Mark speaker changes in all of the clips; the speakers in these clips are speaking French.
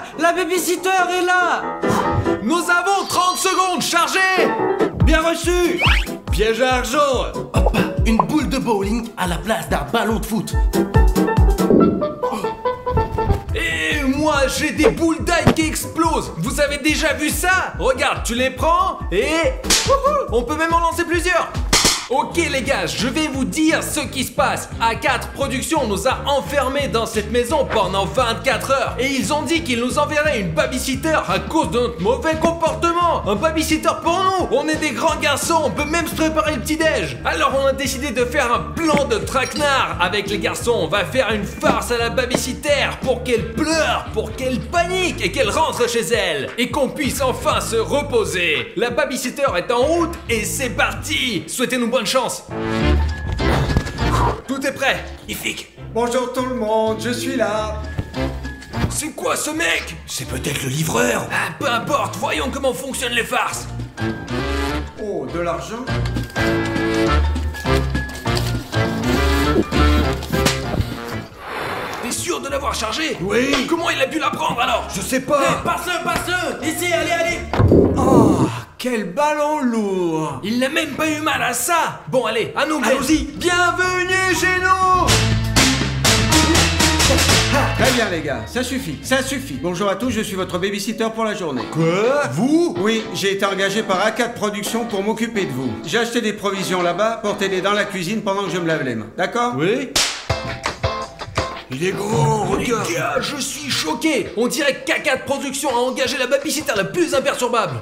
Speaker 1: gars, la babysitter est là.
Speaker 2: Nous avons 30 secondes, chargez.
Speaker 1: Bien reçu.
Speaker 2: Piège à argent.
Speaker 1: Hop, une boule de bowling à la place d'un ballon de foot.
Speaker 2: Et moi, j'ai des boules d'ail qui explosent. Vous avez déjà vu ça? Regarde, tu les prends et... on peut même en lancer plusieurs. Ok les gars, je vais vous dire ce qui se passe. A4 Productions nous a enfermés dans cette maison pendant 24 heures. Et ils ont dit qu'ils nous enverraient une babysitter à cause de notre mauvais comportement. Un babysitter pour nous. On est des grands garçons, on peut même se préparer le petit-déj. Alors on a décidé de faire un plan de traquenard avec les garçons. On va faire une farce à la babysitter pour qu'elle pleure, pour qu'elle panique et qu'elle rentre chez elle. Et qu'on puisse enfin se reposer. La babysitter est en route et c'est parti. Souhaitez-nous bonne chance. Tout est prêt, Ifik.
Speaker 3: Bonjour tout le monde, je suis là.
Speaker 2: C'est quoi ce mec?
Speaker 1: C'est peut-être le livreur.
Speaker 2: Ah, peu importe, voyons comment fonctionnent les farces.
Speaker 3: Oh, de l'argent?
Speaker 2: T'es sûr de l'avoir chargé?
Speaker 1: Oui.
Speaker 2: Comment il a pu la prendre alors?
Speaker 1: Je sais pas.
Speaker 3: Eh,
Speaker 1: Passe-le. Ici, allez.
Speaker 3: Oh, quel ballon lourd!
Speaker 2: Il n'a même pas eu mal à ça. Bon allez, à nous.
Speaker 1: Allons-y.
Speaker 3: Bienvenue chez nous! Très bien les gars, ça suffit. Bonjour à tous, je suis votre babysitter pour la journée.
Speaker 1: Quoi? Vous?
Speaker 3: Oui, j'ai été engagé par A4 Productions pour m'occuper de vous. J'ai acheté des provisions là-bas, portez-les dans la cuisine pendant que je me lave les mains. D'accord?
Speaker 1: Oui. Il est grand,
Speaker 2: Les
Speaker 1: regarde.
Speaker 2: gars, je suis choqué. On dirait qu'A4 Productions a engagé la babysitter la plus imperturbable.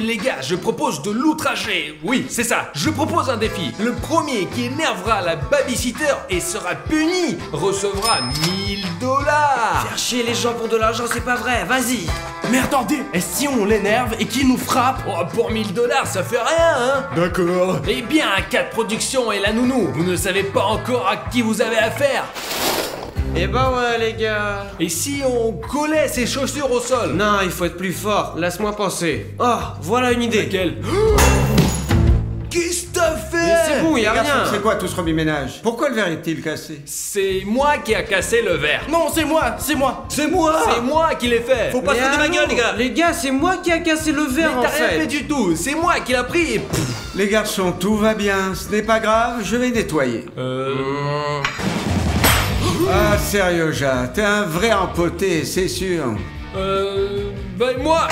Speaker 2: Les gars, je propose de l'outrager. Oui, c'est ça. Je propose un défi. Le premier qui énervera la babysitter et sera puni recevra 1000 $.
Speaker 1: Faire chier les gens pour de l'argent, c'est pas vrai. Vas-y. Mais attendez, et si on l'énerve et qu'il nous frappe?
Speaker 2: Oh, pour 1000 $, ça fait rien, hein?
Speaker 1: D'accord.
Speaker 2: Eh bien, A4 Productions et la nounou, vous ne savez pas encore à qui vous avez affaire.
Speaker 1: Eh ben ouais les gars.
Speaker 2: Et si on collait ses chaussures au sol?
Speaker 1: Non, il faut être plus fort. Laisse-moi penser. Oh, voilà une idée.
Speaker 2: Laquelle? Qu'est-ce que t'as fait?
Speaker 1: Mais c'est bon, y a
Speaker 3: Les garçons,
Speaker 1: rien.
Speaker 3: c'est quoi tout ce remue-ménage? Pourquoi le verre est-il cassé?
Speaker 2: C'est moi qui a cassé le verre.
Speaker 1: Non, c'est moi.
Speaker 2: C'est moi qui l'ai fait.
Speaker 1: Faut pas se foutre de ma gueule, les gars. Les gars, c'est moi qui a cassé le
Speaker 2: Mais
Speaker 1: verre en
Speaker 2: t'as rien fait
Speaker 1: fait.
Speaker 2: du tout. C'est moi qui l'a pris et...
Speaker 3: Les garçons, tout va bien, ce n'est pas grave, je vais nettoyer. Ah, sérieux, Ja, t'es un vrai empoté, c'est sûr.
Speaker 2: Ben moi...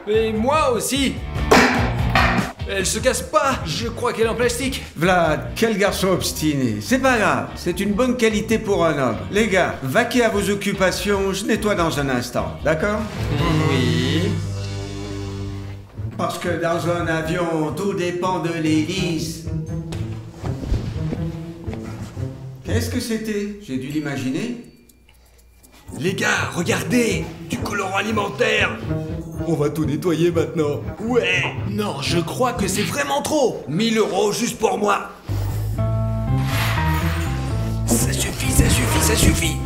Speaker 2: Et moi aussi. Elle se casse pas. Je crois qu'elle est en plastique.
Speaker 3: Vlad, quel garçon obstiné. C'est pas grave, c'est une bonne qualité pour un homme. Les gars, vaquez à vos occupations, je nettoie dans un instant, d'accord?
Speaker 1: Oui.
Speaker 3: Parce que dans un avion, tout dépend de l'hélice. Qu'est-ce que c'était? J'ai dû l'imaginer.
Speaker 1: Les gars, regardez. Du colorant alimentaire. On va tout nettoyer maintenant.
Speaker 2: Ouais. Non, je crois que c'est vraiment trop.
Speaker 1: 1000 € juste pour moi.
Speaker 2: Ça suffit.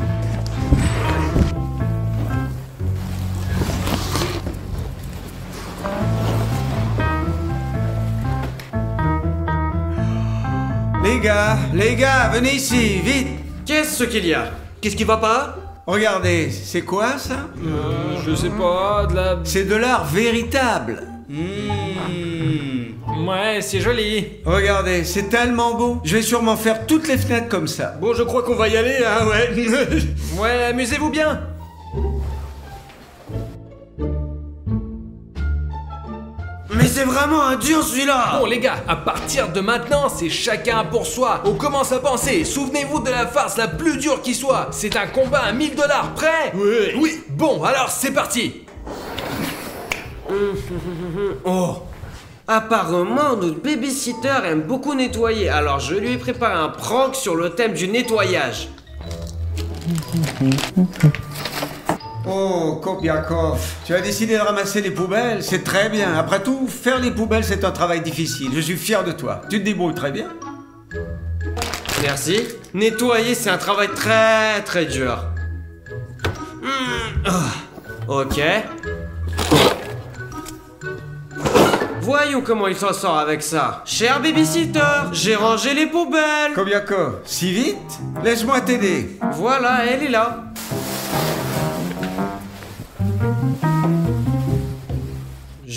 Speaker 3: Les gars, venez ici, vite.
Speaker 1: Qu'est-ce qu'il y a? Qu'est-ce qui va pas?
Speaker 3: Regardez, c'est quoi ça?
Speaker 2: Je sais pas, de la...
Speaker 3: C'est de l'art véritable.
Speaker 2: Ouais, c'est joli.
Speaker 3: Regardez, c'est tellement beau. Je vais sûrement faire toutes les fenêtres comme ça.
Speaker 1: Bon, je crois qu'on va y aller, hein, ouais.
Speaker 2: Ouais, amusez-vous bien.
Speaker 1: Mais c'est vraiment un dur celui-là.
Speaker 2: Bon les gars, à partir de maintenant, c'est chacun pour soi. On commence à penser. Souvenez-vous de la farce la plus dure qui soit. C'est un combat à 1000 $. Prêt?
Speaker 1: Oui.
Speaker 2: Oui. Bon, alors c'est parti.
Speaker 1: Oh. Apparemment, notre babysitter aime beaucoup nettoyer, alors je lui ai préparé un prank sur le thème du nettoyage.
Speaker 3: Oh, Kopiakov, tu as décidé de ramasser les poubelles, c'est très bien. Après tout, faire les poubelles, c'est un travail difficile. Je suis fier de toi. Tu te débrouilles très bien.
Speaker 1: Merci. Nettoyer, c'est un travail très très dur. Ok. Voyons comment il s'en sort avec ça. Cher babysitter, j'ai rangé les poubelles.
Speaker 3: Kopiakov, si vite? Laisse-moi t'aider.
Speaker 1: Voilà, elle est là.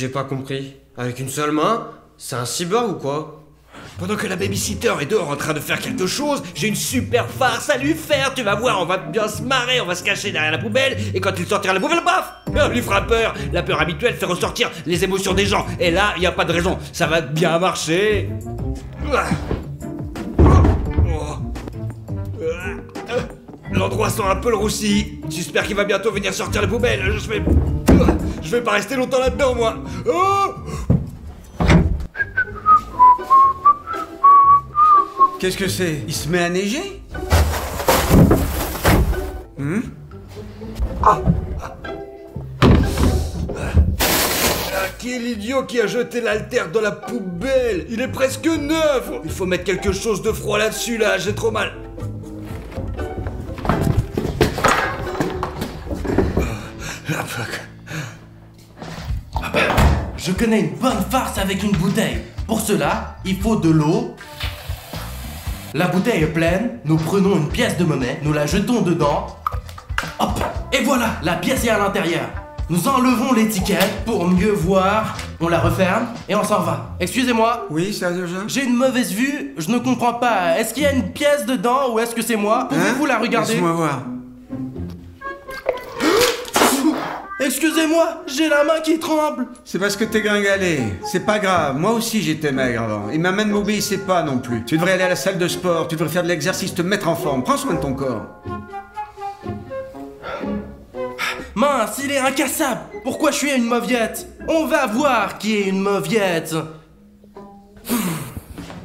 Speaker 1: J'ai pas compris. Avec une seule main? C'est un cyborg ou quoi?
Speaker 4: Pendant que la babysitter est dehors en train de faire quelque chose, j'ai une super farce à lui faire, tu vas voir, on va bien se marrer, on va se cacher derrière la poubelle, et quand il sortira la poubelle, paf, on lui fera peur. La peur habituelle fait ressortir les émotions des gens, et là, y a pas de raison, ça va bien marcher. L'endroit sent un peu le roussi. J'espère qu'il va bientôt venir sortir la poubelle. Je vais pas rester longtemps là-dedans, moi. Oh!
Speaker 3: Qu'est-ce que c'est? Il se met à neiger?
Speaker 4: Qui est l'idiot qui a jeté l'haltère dans la poubelle? Il est presque neuf. Il faut mettre quelque chose de froid là-dessus, là, j'ai trop mal.
Speaker 5: Je connais une bonne farce avec une bouteille. Pour cela, il faut de l'eau. La bouteille est pleine, nous prenons une pièce de monnaie, nous la jetons dedans. Hop! Et voilà, la pièce est à l'intérieur. Nous enlevons l'étiquette pour mieux voir. On la referme et on s'en va. Excusez-moi.
Speaker 3: Oui, sérieusement?
Speaker 5: J'ai une mauvaise vue, je ne comprends pas. Est-ce qu'il y a une pièce dedans ou est-ce que c'est moi? Pouvez-vous la regarder?
Speaker 3: Laisse-moi voir.
Speaker 5: Excusez-moi, j'ai la main qui tremble.
Speaker 3: C'est parce que t'es gringalé. C'est pas grave, moi aussi j'étais maigre avant. Et ma main ne m'obéissait pas non plus. Tu devrais aller à la salle de sport, tu devrais faire de l'exercice, te mettre en forme. Prends soin de ton corps.
Speaker 5: Mince, il est incassable. Pourquoi je suis une mauviette? On va voir qui est une mauviette.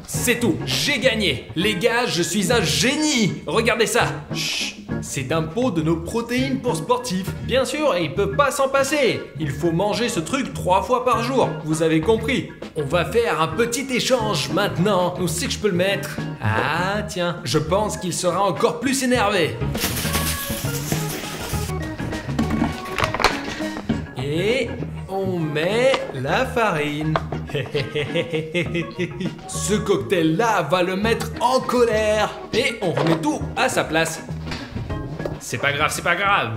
Speaker 2: C'est tout, j'ai gagné. Les gars, je suis un génie. Regardez ça. Chut, c'est un pot de nos protéines pour sportifs. Bien sûr, il peut pas s'en passer. Il faut manger ce truc 3 fois par jour. Vous avez compris. On va faire un petit échange maintenant. Où c'est que je peux le mettre? Ah tiens, je pense qu'il sera encore plus énervé. Et on met la farine. Ce cocktail-là va le mettre en colère. Et on remet tout à sa place. C'est pas grave, c'est pas grave.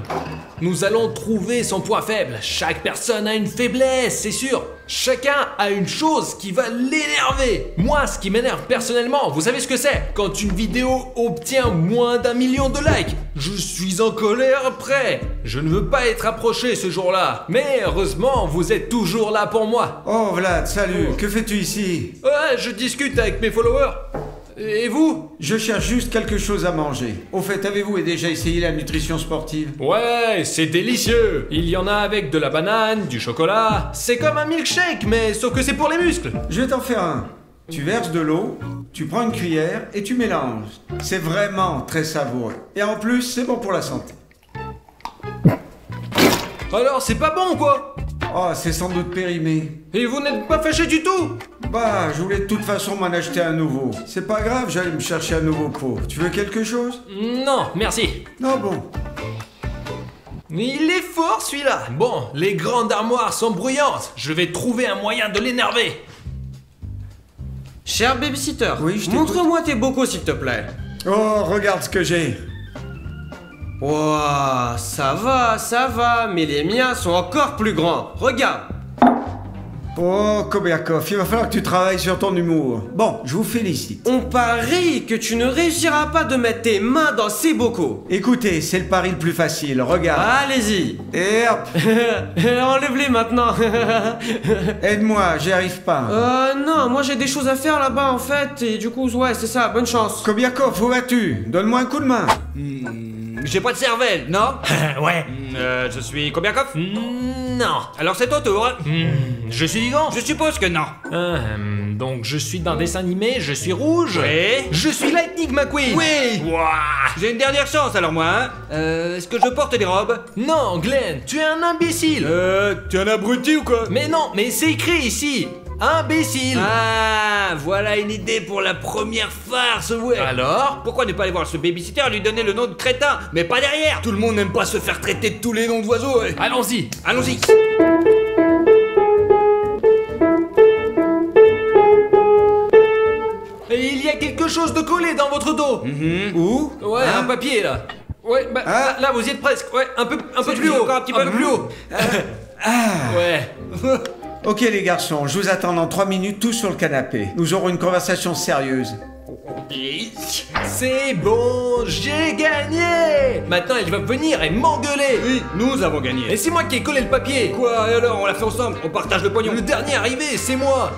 Speaker 2: Nous allons trouver son point faible. Chaque personne a une faiblesse, c'est sûr. Chacun a une chose qui va l'énerver. Moi, ce qui m'énerve personnellement, vous savez ce que c'est? Quand une vidéo obtient moins d'1 million de likes, je suis en colère après. Je ne veux pas être approché ce jour-là. Mais heureusement, vous êtes toujours là pour moi.
Speaker 3: Oh Vlad, salut, que fais-tu ici?
Speaker 2: Ouais, je discute avec mes followers. Et vous?
Speaker 3: Je cherche juste quelque chose à manger. Au fait, avez-vous déjà essayé la nutrition sportive?
Speaker 2: Ouais, c'est délicieux. Il y en a avec de la banane, du chocolat. C'est comme un milkshake, mais sauf que c'est pour les muscles.
Speaker 3: Je vais t'en faire un. Tu verses de l'eau, tu prends une cuillère et tu mélanges. C'est vraiment très savoureux. Et en plus, c'est bon pour la santé.
Speaker 2: Alors, c'est pas bon, quoi?
Speaker 3: Oh, c'est sans doute périmé.
Speaker 2: Et vous n'êtes pas fâché du tout?
Speaker 3: Bah, je voulais de toute façon m'en acheter un nouveau. C'est pas grave, j'allais me chercher un nouveau pot. Tu veux quelque chose?
Speaker 2: Non, merci.
Speaker 3: Non, bon.
Speaker 2: Il est fort, celui-là. Bon, les grandes armoires sont bruyantes. Je vais trouver un moyen de l'énerver.
Speaker 1: Cher babysitter,
Speaker 3: Oui, je t'écoute.
Speaker 1: montre-moi tes bocaux s'il te plaît.
Speaker 3: Oh, regarde ce que j'ai.
Speaker 1: Ouah, ça va, mais les miens sont encore plus grands. Regarde.
Speaker 3: Oh, Kobiakov, il va falloir que tu travailles sur ton humour. Bon, je vous félicite.
Speaker 1: On parie que tu ne réussiras pas de mettre tes mains dans ces bocaux.
Speaker 3: Écoutez, c'est le pari le plus facile, regarde.
Speaker 1: Allez-y.
Speaker 3: Et hop,
Speaker 1: Enlève-les maintenant.
Speaker 3: aide-moi, j'y arrive pas.
Speaker 1: Non, moi j'ai des choses à faire là-bas en fait, et du coup, ouais, c'est ça, bonne chance.
Speaker 3: Kobiakov, où vas-tu? Donne-moi un coup de main.
Speaker 4: J'ai pas de cervelle, non?
Speaker 5: Ouais.
Speaker 4: Je suis Kobiakov?
Speaker 2: Non.
Speaker 4: Alors c'est ton tour.
Speaker 2: Je suis vivant.
Speaker 4: Je suppose que non.
Speaker 2: Donc je suis d'un dessin animé, je suis rouge.
Speaker 4: Oui.
Speaker 2: Je suis Lightning McQueen.
Speaker 4: Oui.
Speaker 2: Ouah.
Speaker 4: J'ai une dernière chance alors moi, hein. Est-ce que je porte des robes?
Speaker 2: Non, Glenn, tu es un imbécile.
Speaker 4: Tu es un abruti ou quoi?
Speaker 2: Mais non, mais c'est écrit ici. Imbécile.
Speaker 4: Ah, voilà une idée pour la première farce, ouais.
Speaker 2: Alors?
Speaker 4: Pourquoi ne pas aller voir ce babysitter et lui donner le nom de crétin? Mais pas derrière. Tout le monde n'aime pas se faire traiter de tous les noms d'oiseaux, ouais.
Speaker 2: Allons-y.
Speaker 4: Allons-y.
Speaker 2: Et il y a quelque chose de collé dans votre dos.
Speaker 3: Où?
Speaker 2: Ouais,
Speaker 3: Hein?
Speaker 2: un papier là. Ouais, bah là vous y êtes presque. Ouais, un peu plus haut.
Speaker 4: Encore un petit peu
Speaker 2: plus haut. Ouais.
Speaker 3: Ok les garçons, je vous attends dans 3 minutes tous sur le canapé. Nous aurons une conversation sérieuse.
Speaker 2: C'est bon, j'ai gagné. Maintenant, il va venir et m'engueuler.
Speaker 4: Oui, nous avons gagné.
Speaker 2: Et c'est moi qui ai collé le papier.
Speaker 4: Quoi, et alors, on l'a fait ensemble, on partage le pognon.
Speaker 2: Le dernier arrivé, c'est moi.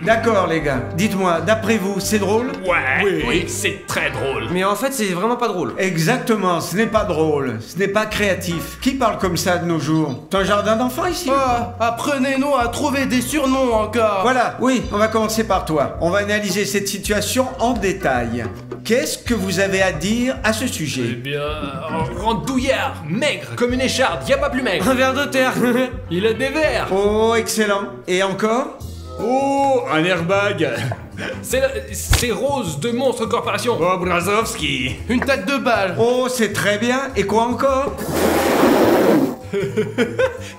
Speaker 3: D'accord les gars, dites-moi, d'après vous, c'est drôle?
Speaker 2: Ouais, oui, c'est très drôle.
Speaker 1: Mais en fait, c'est vraiment pas drôle.
Speaker 3: Exactement, ce n'est pas drôle, ce n'est pas créatif. Qui parle comme ça de nos jours? T'as un jardin d'enfants ici?
Speaker 5: Ah, apprenez-nous à trouver des surnoms encore.
Speaker 3: Voilà, oui, on va commencer par toi. On va analyser cette situation en détail. Qu'est-ce que vous avez à dire à ce
Speaker 2: Eh
Speaker 3: sujet?
Speaker 2: bien, randouillard, maigre, comme une écharde, y a pas plus maigre.
Speaker 1: Un verre de terre.
Speaker 2: Il a des verres.
Speaker 3: Oh, excellent. Et encore?
Speaker 4: Oh, un airbag.
Speaker 2: C'est Rose de Monstre Corporation.
Speaker 4: Oh, Brazowski.
Speaker 5: Une tête de balle.
Speaker 3: Oh, c'est très bien. Et quoi encore?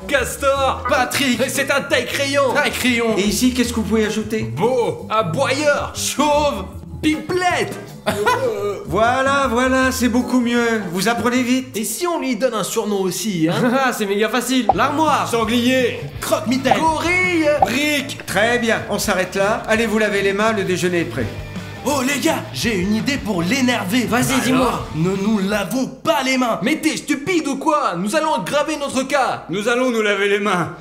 Speaker 2: Castor.
Speaker 5: Patrick.
Speaker 2: C'est un taille-crayon.
Speaker 5: Un crayon.
Speaker 3: Et ici, qu'est-ce que vous pouvez ajouter?
Speaker 2: Beau, aboyeur, chauve, pipelette.
Speaker 3: Voilà, c'est beaucoup mieux. Vous apprenez vite.
Speaker 2: Et si on lui donne un surnom aussi, hein?
Speaker 1: Ah, c'est méga facile. L'armoire.
Speaker 4: Sanglier.
Speaker 5: Croque-mitaine.
Speaker 2: Gorille.
Speaker 4: Brique.
Speaker 3: Très bien, on s'arrête là. Allez vous laver les mains, le déjeuner est prêt.
Speaker 5: Oh les gars, j'ai une idée pour l'énerver.
Speaker 1: Vas-y, dis-moi.
Speaker 5: Ne nous lavons pas les mains.
Speaker 2: Mais t'es stupide ou quoi? Nous allons aggraver notre cas.
Speaker 4: Nous allons nous laver les mains.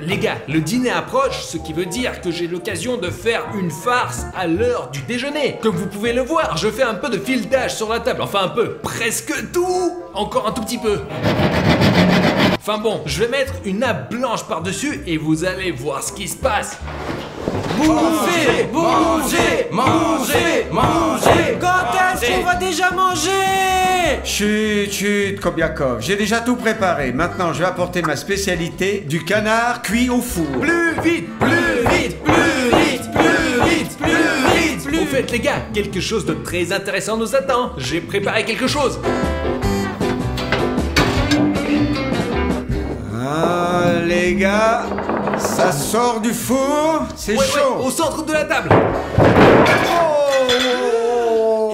Speaker 2: Les gars, le dîner approche, ce qui veut dire que j'ai l'occasion de faire une farce à l'heure du déjeuner. Comme vous pouvez le voir, je fais un peu de filetage sur la table. Enfin un peu, presque tout. Encore un tout petit peu. Enfin bon, je vais mettre une nappe blanche par-dessus et vous allez voir ce qui se passe.
Speaker 1: Bouger, bouger,
Speaker 5: Manger, manger.
Speaker 1: Quand est-ce qu'on va déjà manger?
Speaker 3: Chut, Kobiakov, j'ai déjà tout préparé. Maintenant, je vais apporter ma spécialité, du canard cuit au four.
Speaker 2: Plus vite, plus vite, plus vite, plus vite, plus vite, plus. Au fait les gars, quelque chose de très intéressant nous attend. J'ai préparé quelque chose.
Speaker 3: Ah, les gars, ça sort du four, c'est
Speaker 2: Ouais,
Speaker 3: chaud.
Speaker 2: au centre de la table.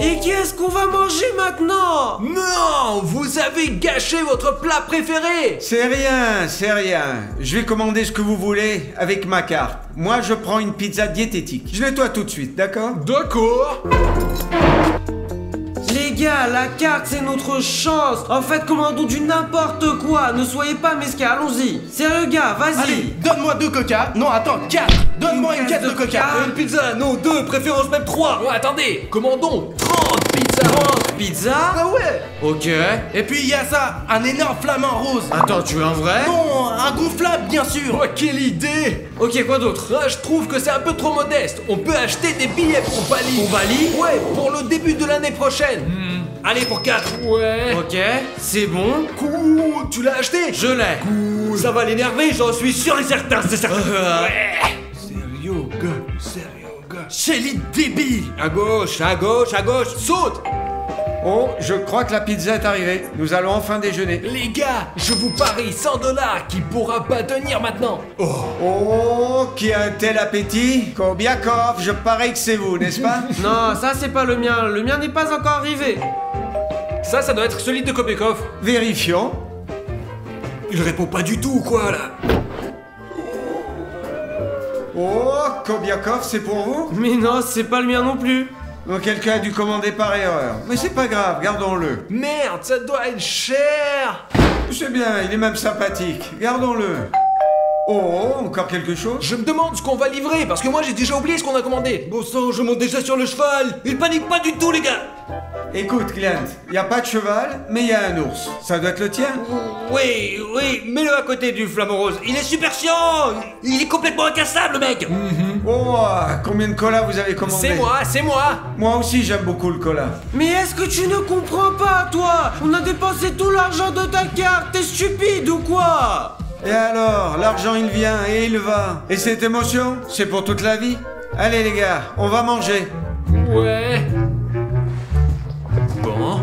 Speaker 1: Et qu'est-ce qu'on va manger maintenant?
Speaker 2: Non, vous avez gâché votre plat préféré.
Speaker 3: C'est rien. Je vais commander ce que vous voulez avec ma carte. Moi, je prends une pizza diététique. Je nettoie tout de suite, d'accord?
Speaker 2: D'accord.
Speaker 1: Les gars, la carte c'est notre chance. En fait, commandons du n'importe quoi. Ne soyez pas mesquins, allons-y. Sérieux gars, vas-y.
Speaker 5: Allez, donne-moi 2 coca. Non, attends, 4. Donne-moi une caisse de coca.
Speaker 4: Une pizza, non, 2, préférence même 3.
Speaker 2: Oh, attendez, commandons 30 pizzas.
Speaker 1: 30 pizzas.
Speaker 2: Ah ouais.
Speaker 1: Ok.
Speaker 5: Et puis il y a ça, un énorme flamant rose.
Speaker 1: Attends, tu veux un vrai?
Speaker 5: Non, un gonflable bien sûr.
Speaker 2: Oh, quelle idée.
Speaker 1: Ok, quoi d'autre?
Speaker 2: Ah, je trouve que c'est un peu trop modeste. On peut acheter des billets pour Bali.
Speaker 1: Pour Bali?
Speaker 2: Ouais, pour le début de l'année prochaine.
Speaker 4: Allez, pour 4.
Speaker 2: Ouais.
Speaker 1: Ok, c'est bon.
Speaker 2: Cool, tu l'as acheté?
Speaker 1: Je l'ai.
Speaker 4: Ça va l'énerver, j'en suis sûr et certain, c'est certain.
Speaker 2: Sérieux, gars.
Speaker 5: Shelly débile.
Speaker 4: À gauche,
Speaker 2: Saute.
Speaker 3: Oh, je crois que la pizza est arrivée. Nous allons enfin déjeuner.
Speaker 2: Les gars, je vous parie 100 $ qu'il pourra pas tenir maintenant.
Speaker 3: Oh, qui a un tel appétit? Kobiakov, je parie que c'est vous, n'est-ce pas?
Speaker 1: Non, ça c'est pas le mien. Le mien n'est pas encore arrivé.
Speaker 2: Ça doit être celui de Kobekov.
Speaker 3: Vérifions.
Speaker 4: Il répond pas du tout, quoi, là.
Speaker 3: Oh, Kobiakov, c'est pour vous?
Speaker 1: Mais non, c'est pas le mien non plus.
Speaker 3: Donc quelqu'un a dû commander par erreur. Mais c'est pas grave, gardons-le.
Speaker 2: Merde, ça doit être cher.
Speaker 3: C'est bien, il est même sympathique. Gardons-le. Oh, encore quelque chose?
Speaker 2: Je me demande ce qu'on va livrer parce que moi j'ai déjà oublié ce qu'on a commandé.
Speaker 4: Bon sang, je monte déjà sur le cheval. Il panique pas du tout, les gars.
Speaker 3: Écoute, Clint, il a pas de cheval, mais il y a un ours. Ça doit être le tien?
Speaker 4: Oui, mets-le à côté du flamant rose. Il est super chiant. Il est complètement incassable, le mec.
Speaker 3: Oh, combien de cola vous avez commandé?
Speaker 2: C'est moi.
Speaker 3: Moi aussi, j'aime beaucoup le cola.
Speaker 1: Mais est-ce que tu ne comprends pas, toi? On a dépensé tout l'argent de ta carte. T'es stupide ou quoi?
Speaker 3: Et alors, l'argent il vient et il va. Et cette émotion, c'est pour toute la vie. Allez les gars, on va manger.
Speaker 2: Ouais. Bon.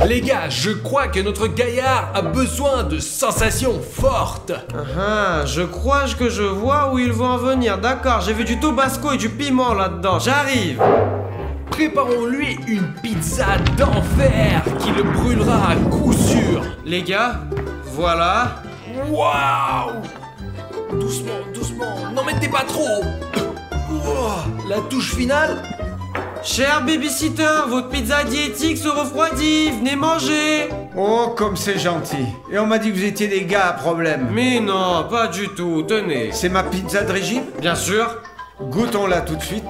Speaker 2: Les gars, je crois que notre gaillard a besoin de sensations fortes.
Speaker 1: Ah, je crois que je vois où ils vont en venir. D'accord, j'ai vu du tabasco et du piment là-dedans. J'arrive.
Speaker 2: Préparons-lui une pizza d'enfer qui le brûlera à coup sûr.
Speaker 1: Les gars, voilà.
Speaker 2: Waouh! Doucement, doucement, n'en mettez pas trop! La touche finale?
Speaker 1: Cher babysitter, votre pizza diététique se refroidit, venez manger.
Speaker 3: Oh, comme c'est gentil. Et on m'a dit que vous étiez des gars à problème.
Speaker 1: Mais non, pas du tout, tenez.
Speaker 3: C'est ma pizza de régime?
Speaker 1: Bien sûr.
Speaker 3: Goûtons-la tout de suite.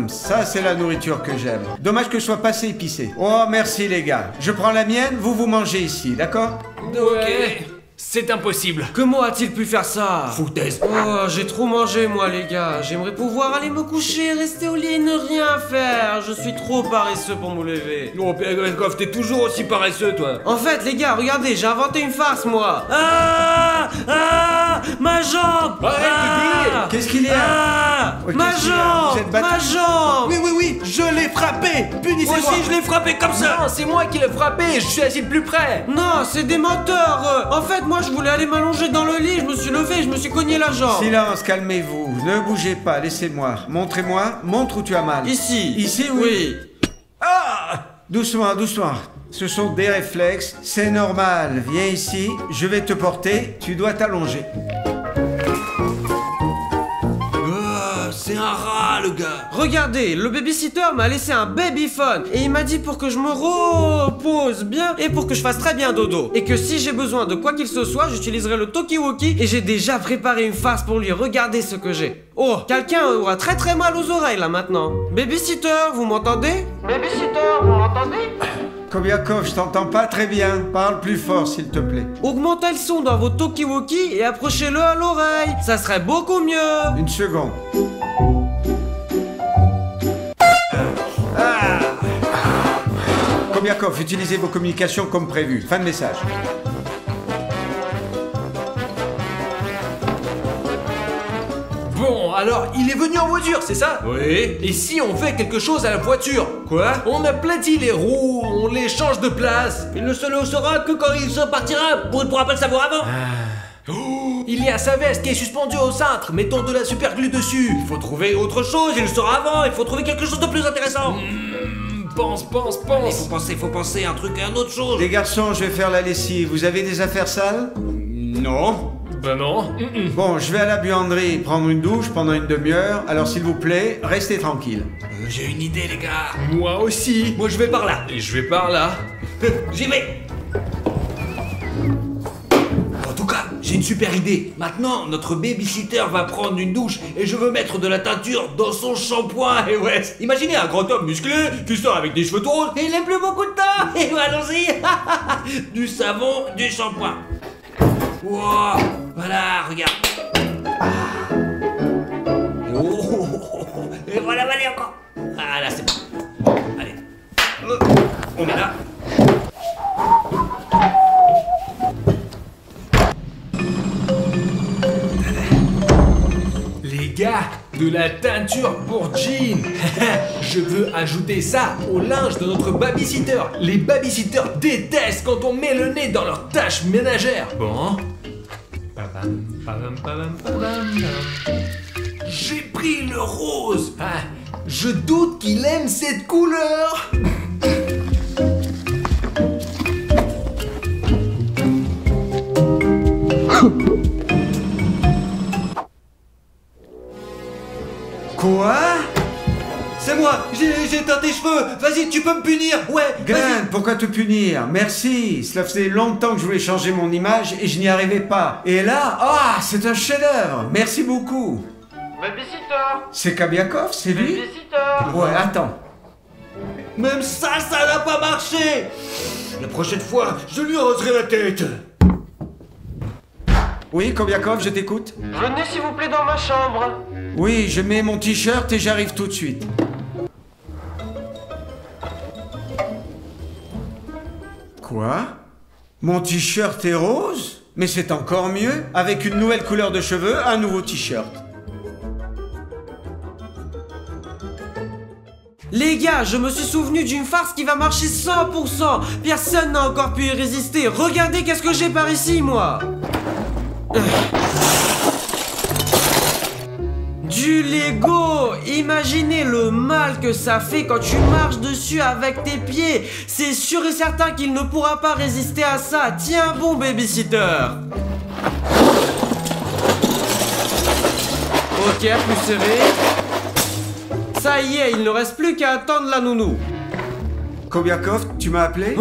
Speaker 3: Ça c'est la nourriture que j'aime. Dommage que je sois pas assez épicé. Oh, merci les gars. Je prends la mienne, vous mangez ici, d'accord?
Speaker 2: Ok. C'est impossible.
Speaker 1: Comment a-t-il pu faire ça?
Speaker 4: Foutaise.
Speaker 1: Oh, j'ai trop mangé moi les gars. J'aimerais pouvoir aller me coucher, rester au lit et ne rien faire. Je suis trop paresseux pour me lever.
Speaker 4: Non, Pegakov, t'es toujours aussi paresseux, toi.
Speaker 1: En fait les gars, regardez, j'ai inventé une farce moi. Ah, ma jambe.
Speaker 2: Arrête de dire.
Speaker 3: Qu'est-ce qu'il y a?
Speaker 1: Ma
Speaker 3: qu'est-ce qu'il y a? Vous êtes
Speaker 1: jambe.
Speaker 3: battu?
Speaker 1: Ma jambe.
Speaker 5: Oui, je l'ai frappé.
Speaker 4: Moi
Speaker 5: Punissez-moi.
Speaker 4: aussi, je l'ai frappé comme ça.
Speaker 2: Non, c'est moi qui l'ai frappé, je suis assis plus près.
Speaker 1: Non, c'est des menteurs. En fait, moi, je voulais aller m'allonger dans le lit. Je me suis levé, je me suis cogné la jambe.
Speaker 3: Silence, calmez-vous. Ne bougez pas, laissez-moi. Montrez-moi, montre où tu as mal.
Speaker 1: Ici.
Speaker 3: Ici, oui. Doucement, doucement. Ce sont des réflexes, c'est normal. Viens ici, je vais te porter, tu dois t'allonger.
Speaker 4: C'est un rat, le gars.
Speaker 1: Regardez, le babysitter m'a laissé un babyphone et il m'a dit pour que je me repose bien et pour que je fasse très bien dodo. Et que si j'ai besoin de quoi qu'il se soit, j'utiliserai le talkie-walkie et j'ai déjà préparé une farce pour lui. Regardez ce que j'ai. Oh, quelqu'un aura très très mal aux oreilles là maintenant. Babysitter, vous m'entendez? Babysitter, vous m'entendez?
Speaker 3: Kobiakov, je t'entends pas très bien. Parle plus fort, s'il te plaît.
Speaker 1: Augmentez le son dans vos talkie-walkie et approchez-le à l'oreille. Ça serait beaucoup mieux.
Speaker 3: Une seconde. Kobiakov, utilisez vos communications comme prévu. Fin de message.
Speaker 2: Bon, alors, il est venu en voiture, c'est ça?
Speaker 4: Oui.
Speaker 2: Et si on fait quelque chose à la voiture?
Speaker 4: Quoi?
Speaker 2: On aplatit les roues, on les change de place.
Speaker 4: Il ne se le saura que quand il se partira. Vous ne pourra pas le savoir avant.
Speaker 2: Il y a sa veste qui est suspendue au cintre, mettons de la superglue dessus.
Speaker 4: Il faut trouver autre chose, il le saura avant. Il faut trouver quelque chose de plus intéressant.
Speaker 2: Pense.
Speaker 4: Il faut penser à un truc, à une autre chose.
Speaker 3: Les garçons, je vais faire la lessive. Vous avez des affaires sales?
Speaker 4: Non.
Speaker 2: Ben non.
Speaker 3: Bon, je vais à la buanderie prendre une douche pendant une demi-heure. Alors s'il vous plaît, restez tranquille.
Speaker 4: J'ai une idée, les gars.
Speaker 2: Moi aussi.
Speaker 4: Moi, je vais par là.
Speaker 2: Et je vais par là.
Speaker 4: J'y vais. En tout cas, j'ai une super idée. Maintenant, notre babysitter va prendre une douche et je veux mettre de la teinture dans son shampoing. Et ouais, imaginez un grand homme musclé qui sort avec des cheveux tout roses et il n'a plus beaucoup de temps. Et allons-y. Du savon, du shampoing. Wow, voilà, regarde. Et voilà, allez encore. Ah là, c'est bon. Allez. On met là.
Speaker 2: Les gars, de la teinture pour jean. Je veux ajouter ça au linge de notre babysitter. Les babysitters détestent quand on met le nez dans leurs tâches ménagères. Bon. J'ai pris le rose. Ah, je doute qu'il aime cette couleur.
Speaker 3: Quoi?
Speaker 4: C'est moi, j'ai teint tes cheveux. Vas-y, tu peux me punir. Ouais,
Speaker 3: Grant, pourquoi te punir? Merci. Cela faisait longtemps que je voulais changer mon image et je n'y arrivais pas. Et là, c'est un chef-d'œuvre. Merci beaucoup.
Speaker 1: Babysitter.
Speaker 3: C'est Kobiakov, c'est lui?
Speaker 1: Babysitter.
Speaker 3: Ouais, attends.
Speaker 4: Même ça n'a pas marché. La prochaine fois, je lui arroserai la tête.
Speaker 3: Oui, Kobiakov, je t'écoute.
Speaker 1: Venez s'il vous plaît dans ma chambre.
Speaker 3: Oui, je mets mon t-shirt et j'arrive tout de suite. Quoi? Mon t-shirt est rose? Mais c'est encore mieux. Avec une nouvelle couleur de cheveux, un nouveau t-shirt.
Speaker 1: Les gars, je me suis souvenu d'une farce qui va marcher 100%. Personne n'a encore pu y résister. Regardez qu'est-ce que j'ai par ici, moi. Du Lego. imaginez le mal que ça fait quand tu marches dessus avec tes pieds. C'est sûr et certain qu'il ne pourra pas résister à ça. Tiens bon, babysitter. Ok, plus serré. Ça y est, il ne reste plus qu'à attendre la nounou.
Speaker 3: Kobiakov, tu m'as appelé?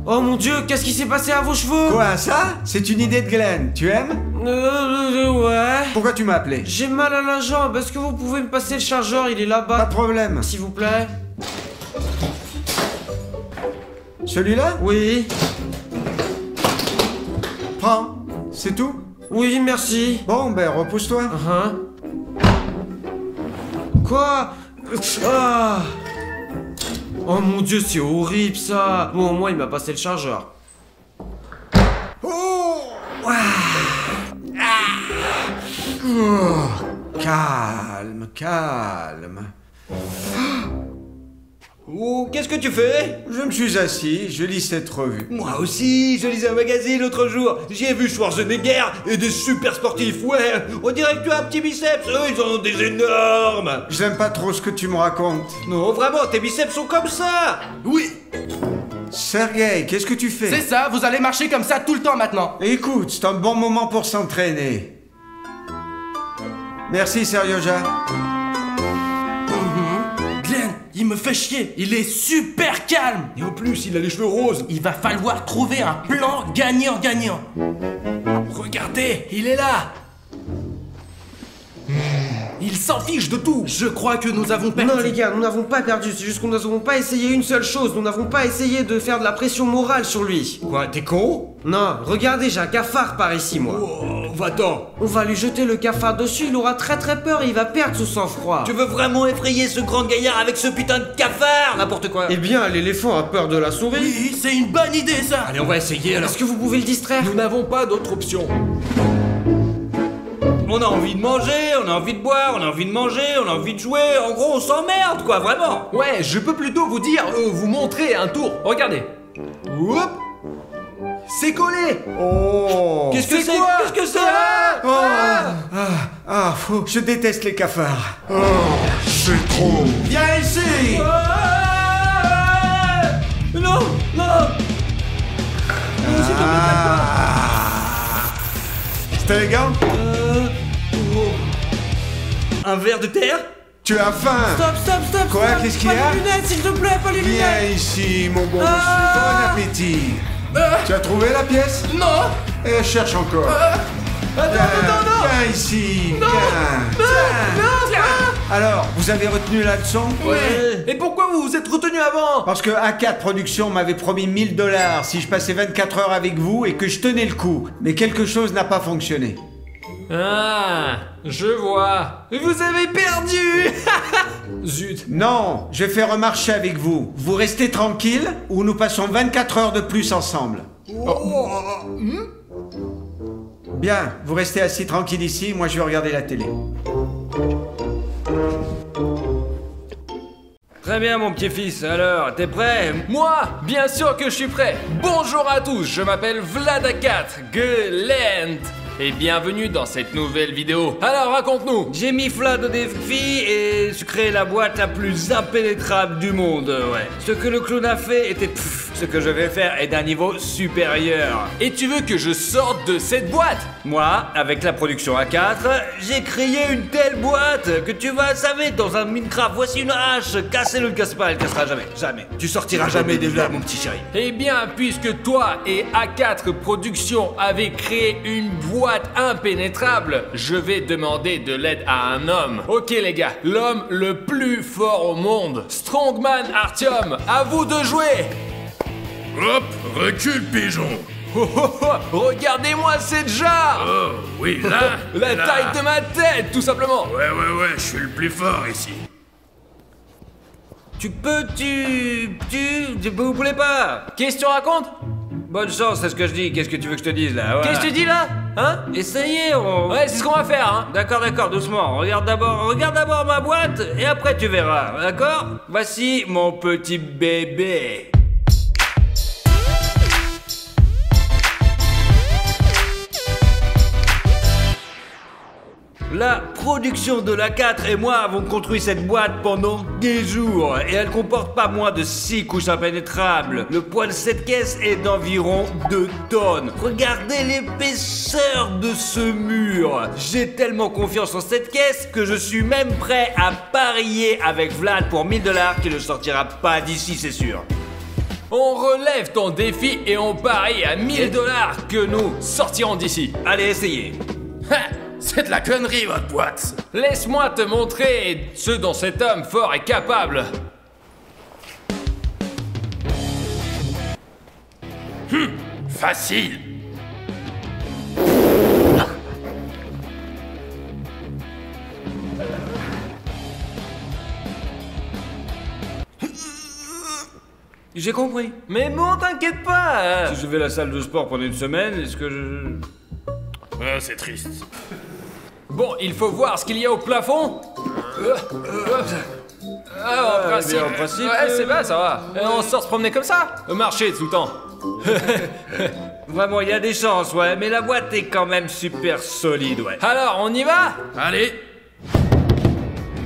Speaker 1: Oh mon Dieu, qu'est-ce qui s'est passé à vos cheveux?
Speaker 3: Quoi, ça? C'est une idée de Glenn, tu aimes?
Speaker 1: Ouais.
Speaker 3: Pourquoi tu m'as appelé?
Speaker 1: J'ai mal à la jambe, est-ce que vous pouvez me passer le chargeur? Il est
Speaker 3: Pas
Speaker 1: là-bas.
Speaker 3: de problème.
Speaker 1: S'il vous plaît.
Speaker 3: Celui-là?
Speaker 1: Oui.
Speaker 3: Prends. C'est tout?
Speaker 1: Oui, merci.
Speaker 3: Bon, ben, repousse-toi.
Speaker 1: Hein? Quoi? Ah. Oh mon Dieu, c'est horrible ça. Bon, au moins il m'a passé le chargeur.
Speaker 3: Oh! Calme, calme.
Speaker 4: Oh, qu'est-ce que tu fais?
Speaker 3: Je me suis assis, je lis cette revue.
Speaker 4: Moi aussi, je lisais un magazine l'autre jour. J'y ai vu Schwarzenegger et des super sportifs, ouais. On dirait que tu as un petit biceps, eux ils en ont des énormes.
Speaker 3: J'aime pas trop ce que tu me racontes.
Speaker 4: Non, vraiment, tes biceps sont comme ça.
Speaker 5: Oui,
Speaker 3: Sergei, qu'est-ce que tu fais?
Speaker 5: c'est ça, vous allez marcher comme ça tout le temps maintenant.
Speaker 3: Écoute, c'est un bon moment pour s'entraîner. Merci, Seryoja.
Speaker 5: Glenn, il me fait chier, il est super calme.
Speaker 2: Et en plus, il a les cheveux roses.
Speaker 5: Il va falloir trouver un plan gagnant-gagnant.
Speaker 2: Regardez, il est là. Il s'en fiche de tout.
Speaker 5: Je crois que nous avons perdu.
Speaker 1: Non les gars, nous n'avons pas perdu, c'est juste que nous n'avons pas essayé une seule chose. Nous n'avons pas essayé de faire de la pression morale sur lui.
Speaker 4: Quoi, t'es con?
Speaker 1: Non, regardez, j'ai un cafard par ici moi.
Speaker 2: Oh, va-t'en.
Speaker 1: On va lui jeter le cafard dessus, il aura très peur et il va perdre son sang-froid.
Speaker 4: Tu veux vraiment effrayer ce grand gaillard avec ce putain de cafard? N'importe quoi.
Speaker 1: Eh bien, l'éléphant a peur de la souris.
Speaker 5: Oui, c'est une bonne idée ça.
Speaker 4: Allez, on va essayer alors.
Speaker 1: Est-ce que vous pouvez le distraire?
Speaker 2: Nous n'avons pas d'autre option.
Speaker 4: On a envie de manger, on a envie de boire, on a envie de manger, on a envie de jouer. En gros, on s'emmerde quoi, vraiment.
Speaker 2: Ouais, je peux plutôt vous dire, vous montrer un tour. Regardez. Oup. C'est collé.
Speaker 3: Oh!
Speaker 4: Qu'est-ce que c'est?
Speaker 2: quoi?
Speaker 4: Qu'est-ce que c'est?
Speaker 3: Je déteste les cafards.
Speaker 6: C'est trop.
Speaker 3: Viens ici!
Speaker 4: Non, non.
Speaker 3: Stegan,
Speaker 4: Un verre de terre?
Speaker 3: tu as faim?
Speaker 1: Stop.
Speaker 3: Quoi,
Speaker 1: stop.
Speaker 3: qu'est-ce qu'il y a?
Speaker 1: Pas les lunettes, s'il te plaît, pas les lunettes.
Speaker 3: Viens ici, mon bon monsieur. Bon appétit. Tu as trouvé la pièce?
Speaker 5: Non.
Speaker 3: Et cherche encore. Viens ici. Viens. Alors, vous avez retenu la leçon?
Speaker 2: Ouais. Et pourquoi vous vous êtes retenu avant?
Speaker 3: Parce que A4 Productions m'avait promis 1000 $ si je passais 24 heures avec vous et que je tenais le coup. Mais quelque chose n'a pas fonctionné.
Speaker 2: Ah, je vois. Vous avez perdu. Zut.
Speaker 3: Non, je vais faire un marché avec vous. Vous restez tranquille ou nous passons 24 heures de plus ensemble. Bien, vous restez assis tranquille ici, moi je vais regarder la télé.
Speaker 4: Très bien, mon petit-fils. Alors, t'es prêt?
Speaker 2: Moi, bien sûr que je suis prêt. Bonjour à tous, je m'appelle Vlad4 Gelent. Et bienvenue dans cette nouvelle vidéo. Alors raconte-nous.
Speaker 4: J'ai mis Vlad au défi et j'ai créé la boîte la plus impénétrable du monde, ouais. Ce que le clown a fait était ce que je vais faire est d'un niveau supérieur.
Speaker 2: Et tu veux que je sorte de cette boîte?
Speaker 4: Moi, avec la production A4, j'ai créé une telle boîte que tu vas savez dans un Minecraft. Voici une hache, cassez-le, le casse pas, elle cassera jamais, jamais. Tu sortiras jamais de là, mon petit chéri.
Speaker 2: Eh bien, puisque toi et A4 Productions avez créé une boîte impénétrable, je vais demander de l'aide à un homme. Ok les gars, l'homme le plus fort au monde, Strongman Artyom, à vous de jouer.
Speaker 6: Hop, recule, pigeon.
Speaker 2: Oh, oh, oh, regardez-moi cette jarre.
Speaker 6: Oh, oui, là.
Speaker 2: La
Speaker 6: là.
Speaker 2: taille de ma tête, tout simplement.
Speaker 6: Ouais, je suis le plus fort ici.
Speaker 4: Vous voulez pas?
Speaker 2: Qu'est-ce que tu racontes?
Speaker 4: Bonne chance, c'est ce que je dis. Qu'est-ce que tu veux que je te dise là? Voilà.
Speaker 2: Qu'est-ce que tu dis là? Hein?
Speaker 4: Essayez, on...
Speaker 2: Ouais, c'est ce qu'on va faire, hein.
Speaker 4: D'accord, doucement. Regarde d'abord ma boîte et après tu verras, d'accord? Voici mon petit bébé. La production de la 4 et moi avons construit cette boîte pendant des jours et elle comporte pas moins de 6 couches impénétrables. Le poids de cette caisse est d'environ 2 tonnes. Regardez l'épaisseur de ce mur. J'ai tellement confiance en cette caisse que je suis même prêt à parier avec Vlad pour 1000 $ qu'il ne sortira pas d'ici, c'est sûr.
Speaker 2: On relève ton défi et on parie à 1000 $ que nous sortirons d'ici.
Speaker 4: Allez, essayez.
Speaker 6: Ha, c'est de la connerie, votre boîte.
Speaker 2: Laisse-moi te montrer ce dont cet homme fort est capable.
Speaker 6: Facile.
Speaker 4: J'ai compris.
Speaker 2: Mais bon, t'inquiète pas.
Speaker 4: Si je vais à la salle de sport pendant une semaine, est-ce que je...
Speaker 6: Ah, c'est triste.
Speaker 2: Bon, il faut voir ce qu'il y a au plafond. En principe.
Speaker 4: en principe,
Speaker 2: Ouais, c'est bien, ça va. On sort se promener comme ça. Marcher tout le temps.
Speaker 4: Vraiment, il y a des chances, ouais, mais la boîte est quand même super solide, ouais.
Speaker 2: Alors, on y va?
Speaker 6: Allez.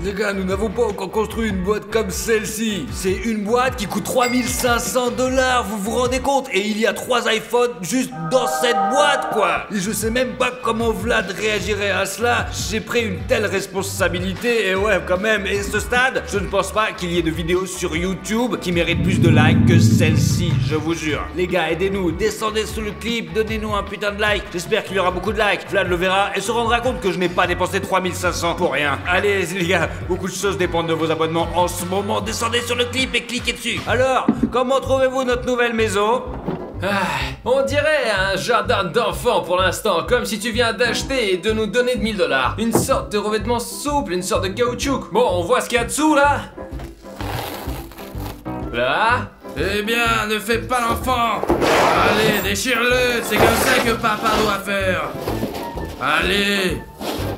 Speaker 4: Les gars, nous n'avons pas encore construit une boîte comme celle-ci. C'est une boîte qui coûte 3500 $, vous vous rendez compte? Et il y a 3 iPhones juste dans cette boîte, quoi. Et je sais même pas comment Vlad réagirait à cela. J'ai pris une telle responsabilité, et ouais, quand même. Et ce stade, je ne pense pas qu'il y ait de vidéos sur YouTube qui méritent plus de likes que celle-ci, je vous jure. Les gars, aidez-nous, descendez sous le clip, donnez-nous un putain de like. J'espère qu'il y aura beaucoup de likes. Vlad le verra et se rendra compte que je n'ai pas dépensé 3500 pour rien. Allez, les gars. Beaucoup de choses dépendent de vos abonnements en ce moment. Descendez sur le clip et cliquez dessus. Alors, comment trouvez-vous notre nouvelle maison?
Speaker 2: On dirait un jardin d'enfants pour l'instant, comme si tu viens d'acheter et de nous donner de 1000 $. Une sorte de revêtement souple, une sorte de caoutchouc. Bon, on voit ce qu'il y a dessous là. Là.
Speaker 6: Eh bien, ne fais pas l'enfant. Allez, déchire-le. C'est comme ça que papa doit faire. Allez.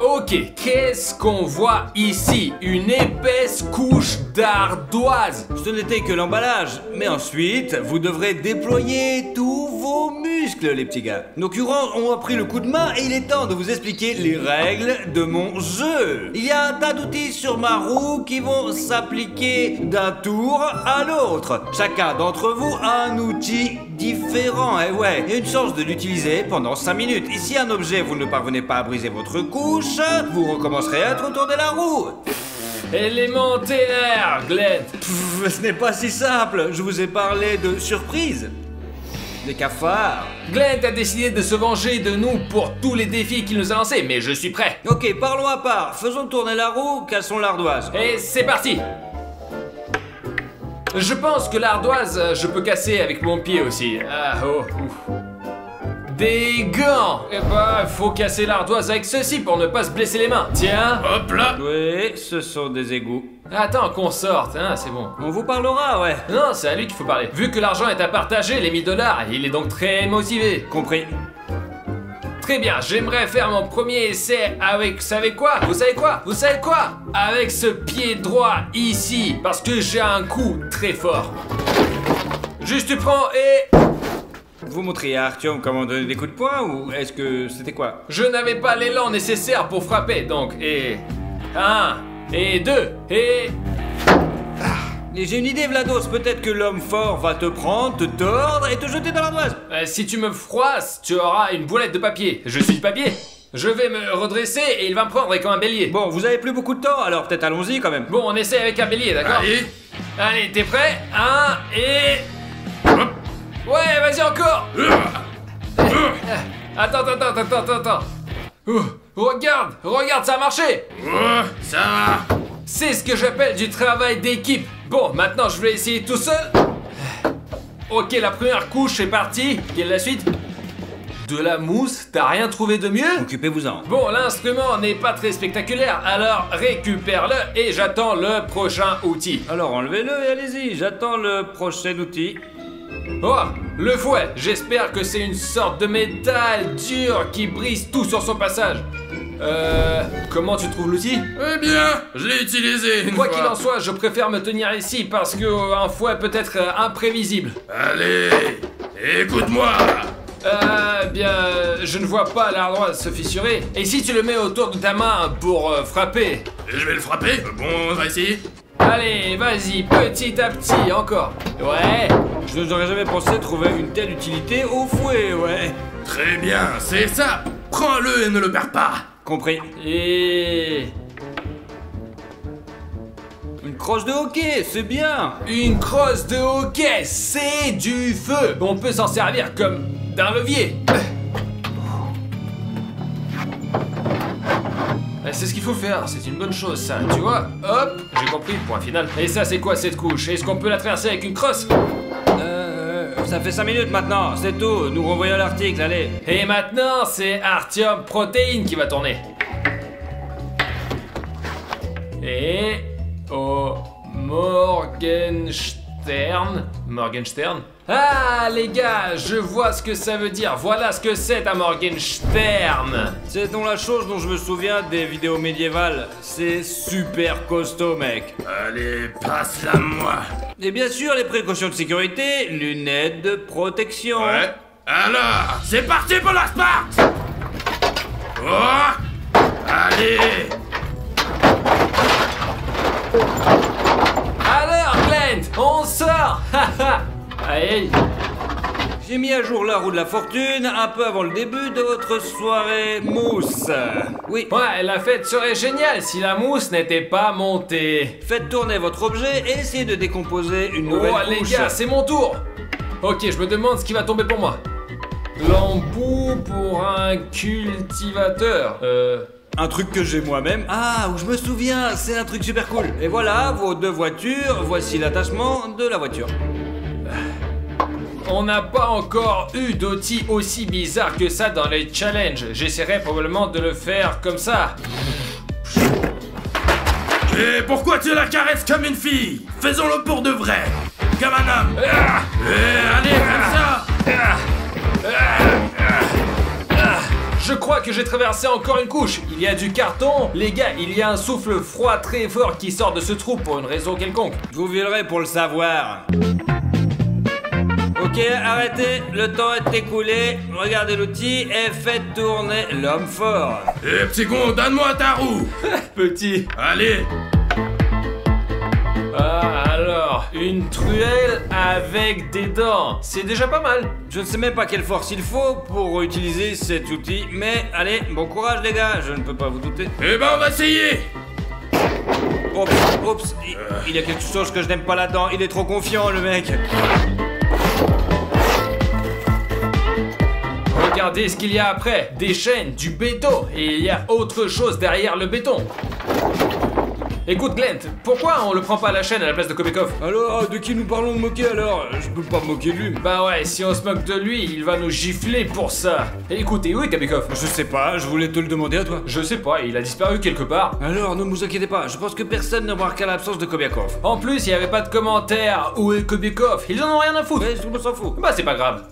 Speaker 2: Ok, qu'est-ce qu'on voit ici? Une épaisse couche d'ardoise.
Speaker 4: Ce n'était que l'emballage. Mais ensuite, vous devrez déployer tous vos muscles, les petits gars. Nos curants ont appris le coup de main et il est temps de vous expliquer les règles de mon jeu. Il y a un tas d'outils sur ma roue qui vont s'appliquer d'un tour à l'autre. Chacun d'entre vous a un outil différent. Et ouais, il y a une chance de l'utiliser pendant 5 minutes. Et si un objet, vous ne parvenez pas à briser votre couche, vous recommencerez à retourner la roue.
Speaker 2: Élémentaire, Glenn.
Speaker 4: Ce n'est pas si simple. Je vous ai parlé de surprise. Des cafards.
Speaker 2: Glenn a décidé de se venger de nous pour tous les défis qu'il nous a lancés, mais je suis prêt.
Speaker 4: Ok, parlons à part. Faisons tourner la roue, cassons l'ardoise.
Speaker 2: Et c'est parti. Je pense que l'ardoise, je peux casser avec mon pied aussi. Ah, oh, ouf. Des gants. Eh ben, faut casser l'ardoise avec ceci pour ne pas se blesser les mains. Tiens.
Speaker 6: Hop là.
Speaker 4: Oui, ce sont des égouts.
Speaker 2: Attends qu'on sorte, hein, c'est bon.
Speaker 4: On vous parlera, ouais.
Speaker 2: Non, c'est à lui qu'il faut parler. Vu que l'argent est à partager, les 1000 $, il est donc très motivé.
Speaker 4: Compris.
Speaker 2: Très bien, j'aimerais faire mon premier essai avec, vous savez quoi? Vous savez quoi? Vous savez quoi? Avec ce pied droit ici, parce que j'ai un coup très fort. Juste tu prends et...
Speaker 4: Vous montriez à Artyom comment donner des coups de poing ou est-ce que c'était quoi?
Speaker 2: Je n'avais pas l'élan nécessaire pour frapper, donc et... 1, et 2, et...
Speaker 4: Et j'ai une idée, Vlados, peut-être que l'homme fort va te prendre, te tordre et te jeter dans l'ardoise.
Speaker 2: Si tu me froisses, tu auras une boulette de papier. Je suis du papier. Je vais me redresser et il va me prendre comme un bélier.
Speaker 4: Bon, vous avez plus beaucoup de temps, alors peut-être allons-y quand même.
Speaker 2: Bon, on essaie avec un bélier, d'accord?
Speaker 6: Allez.
Speaker 2: Allez, t'es prêt? 1 et...
Speaker 6: Hop.
Speaker 2: Ouais, vas-y encore. Attends. Regarde, ça a marché.
Speaker 6: Oh, ça va.
Speaker 2: C'est ce que j'appelle du travail d'équipe. Bon, maintenant je vais essayer tout seul. Ok, la première couche est partie. Quelle est la suite? De la mousse? T'as rien trouvé de mieux?
Speaker 4: Occupez-vous-en.
Speaker 2: Bon, l'instrument n'est pas très spectaculaire, alors récupère-le et j'attends le prochain outil.
Speaker 4: Alors enlevez-le et allez-y, j'attends le prochain outil.
Speaker 2: Oh, le fouet. J'espère que c'est une sorte de métal dur qui brise tout sur son passage. Comment tu trouves l'outil?
Speaker 6: Eh bien, je l'ai utilisé une
Speaker 2: Quoi
Speaker 6: fois.
Speaker 2: qu'il en soit, je préfère me tenir ici parce que un fouet peut être imprévisible.
Speaker 6: Allez, écoute-moi.
Speaker 2: Bien, je ne vois pas l'ardoise se fissurer. Et si tu le mets autour de ta main pour frapper?
Speaker 6: Je vais le frapper. Bon, on va essayer.
Speaker 2: Allez, vas-y, petit à petit, encore. Ouais.
Speaker 4: Je n'aurais jamais pensé trouver une telle utilité au fouet, ouais.
Speaker 6: Très bien, c'est ça. Prends-le et ne le perds pas.
Speaker 4: Compris.
Speaker 2: Et...
Speaker 4: Une crosse de hockey, c'est bien.
Speaker 2: une crosse de hockey, c'est du feu. On peut s'en servir comme d'un levier. C'est ce qu'il faut faire, c'est une bonne chose ça, tu vois. Hop, j'ai compris, point final. Et ça c'est quoi cette couche? Est-ce qu'on peut la traverser avec une crosse?
Speaker 4: Ça fait 5 minutes maintenant, c'est tout. Nous renvoyons l'article, allez.
Speaker 2: Et maintenant c'est Artium Protein qui va tourner. Et... oh... Morgenstern. Morgenstern. Ah les gars, je vois ce que ça veut dire. Voilà ce que c'est un Morgenstern.
Speaker 4: C'est donc la chose dont je me souviens des vidéos médiévales. C'est super costaud, mec.
Speaker 6: Allez, passe-la moi.
Speaker 4: Et bien sûr, les précautions de sécurité, lunettes de protection.
Speaker 6: Ouais. Alors, c'est parti pour la Sparte. Oh. Allez.
Speaker 2: Alors Glenn, on sort. Aïe.
Speaker 4: J'ai mis à jour la roue de la fortune un peu avant le début de votre soirée mousse. Oui.
Speaker 2: Ouais, la fête serait géniale si la mousse n'était pas montée.
Speaker 4: Faites tourner votre objet et essayez de décomposer une nouvelle
Speaker 2: Oh les
Speaker 4: couche.
Speaker 2: gars, c'est mon tour. Ok, je me demande ce qui va tomber pour moi. L'embout pour un cultivateur.
Speaker 4: Un truc que j'ai moi-même. Ah, où je me souviens, c'est un truc super cool. Et voilà, vos deux voitures, voici l'attachement de la voiture.
Speaker 2: On n'a pas encore eu d'outil aussi bizarre que ça dans les challenges. J'essaierai probablement de le faire comme ça.
Speaker 6: Et pourquoi tu la caresses comme une fille? Faisons-le pour de vrai. Comme un homme. Allez, comme ça.
Speaker 2: Je crois que j'ai traversé encore une couche. Il y a du carton. Les gars, il y a un souffle froid très fort qui sort de ce trou pour une raison quelconque.
Speaker 4: Vous verrez pour le savoir. Ok, arrêtez, le temps est écoulé. Regardez l'outil et faites tourner l'homme fort.
Speaker 6: Eh, petit con, donne-moi ta roue.
Speaker 2: Petit.
Speaker 6: Allez.
Speaker 2: Ah, alors, une truelle avec des dents. C'est déjà pas mal.
Speaker 4: Je ne sais même pas quelle force il faut pour utiliser cet outil, mais allez, bon courage les gars, je ne peux pas vous douter.
Speaker 6: Eh ben, on va essayer.
Speaker 4: Oups, il y a quelque chose que je n'aime pas là-dedans, il est trop confiant le mec.
Speaker 2: Regardez ce qu'il y a après. Des chaînes, du béton. Et il y a autre chose derrière le béton. Écoute Glenn, pourquoi on le prend pas à la chaîne à la place de Kobekov?
Speaker 4: Alors, de qui nous parlons de moquer alors? Je peux pas me moquer de lui.
Speaker 2: Bah ouais, si on se moque de lui, il va nous gifler pour ça. Et écoutez, où est Kobekov?
Speaker 4: Je sais pas, je voulais te le demander à toi.
Speaker 2: Je sais pas, il a disparu quelque part.
Speaker 4: Alors, ne vous inquiétez pas, je pense que personne ne remarquera l'absence de Kobiakov.
Speaker 2: En plus, il y avait pas de commentaire. Où est Kobekov? Ils en ont rien à foutre.
Speaker 4: Mais tout le monde s'en fout.
Speaker 2: Bah c'est pas grave.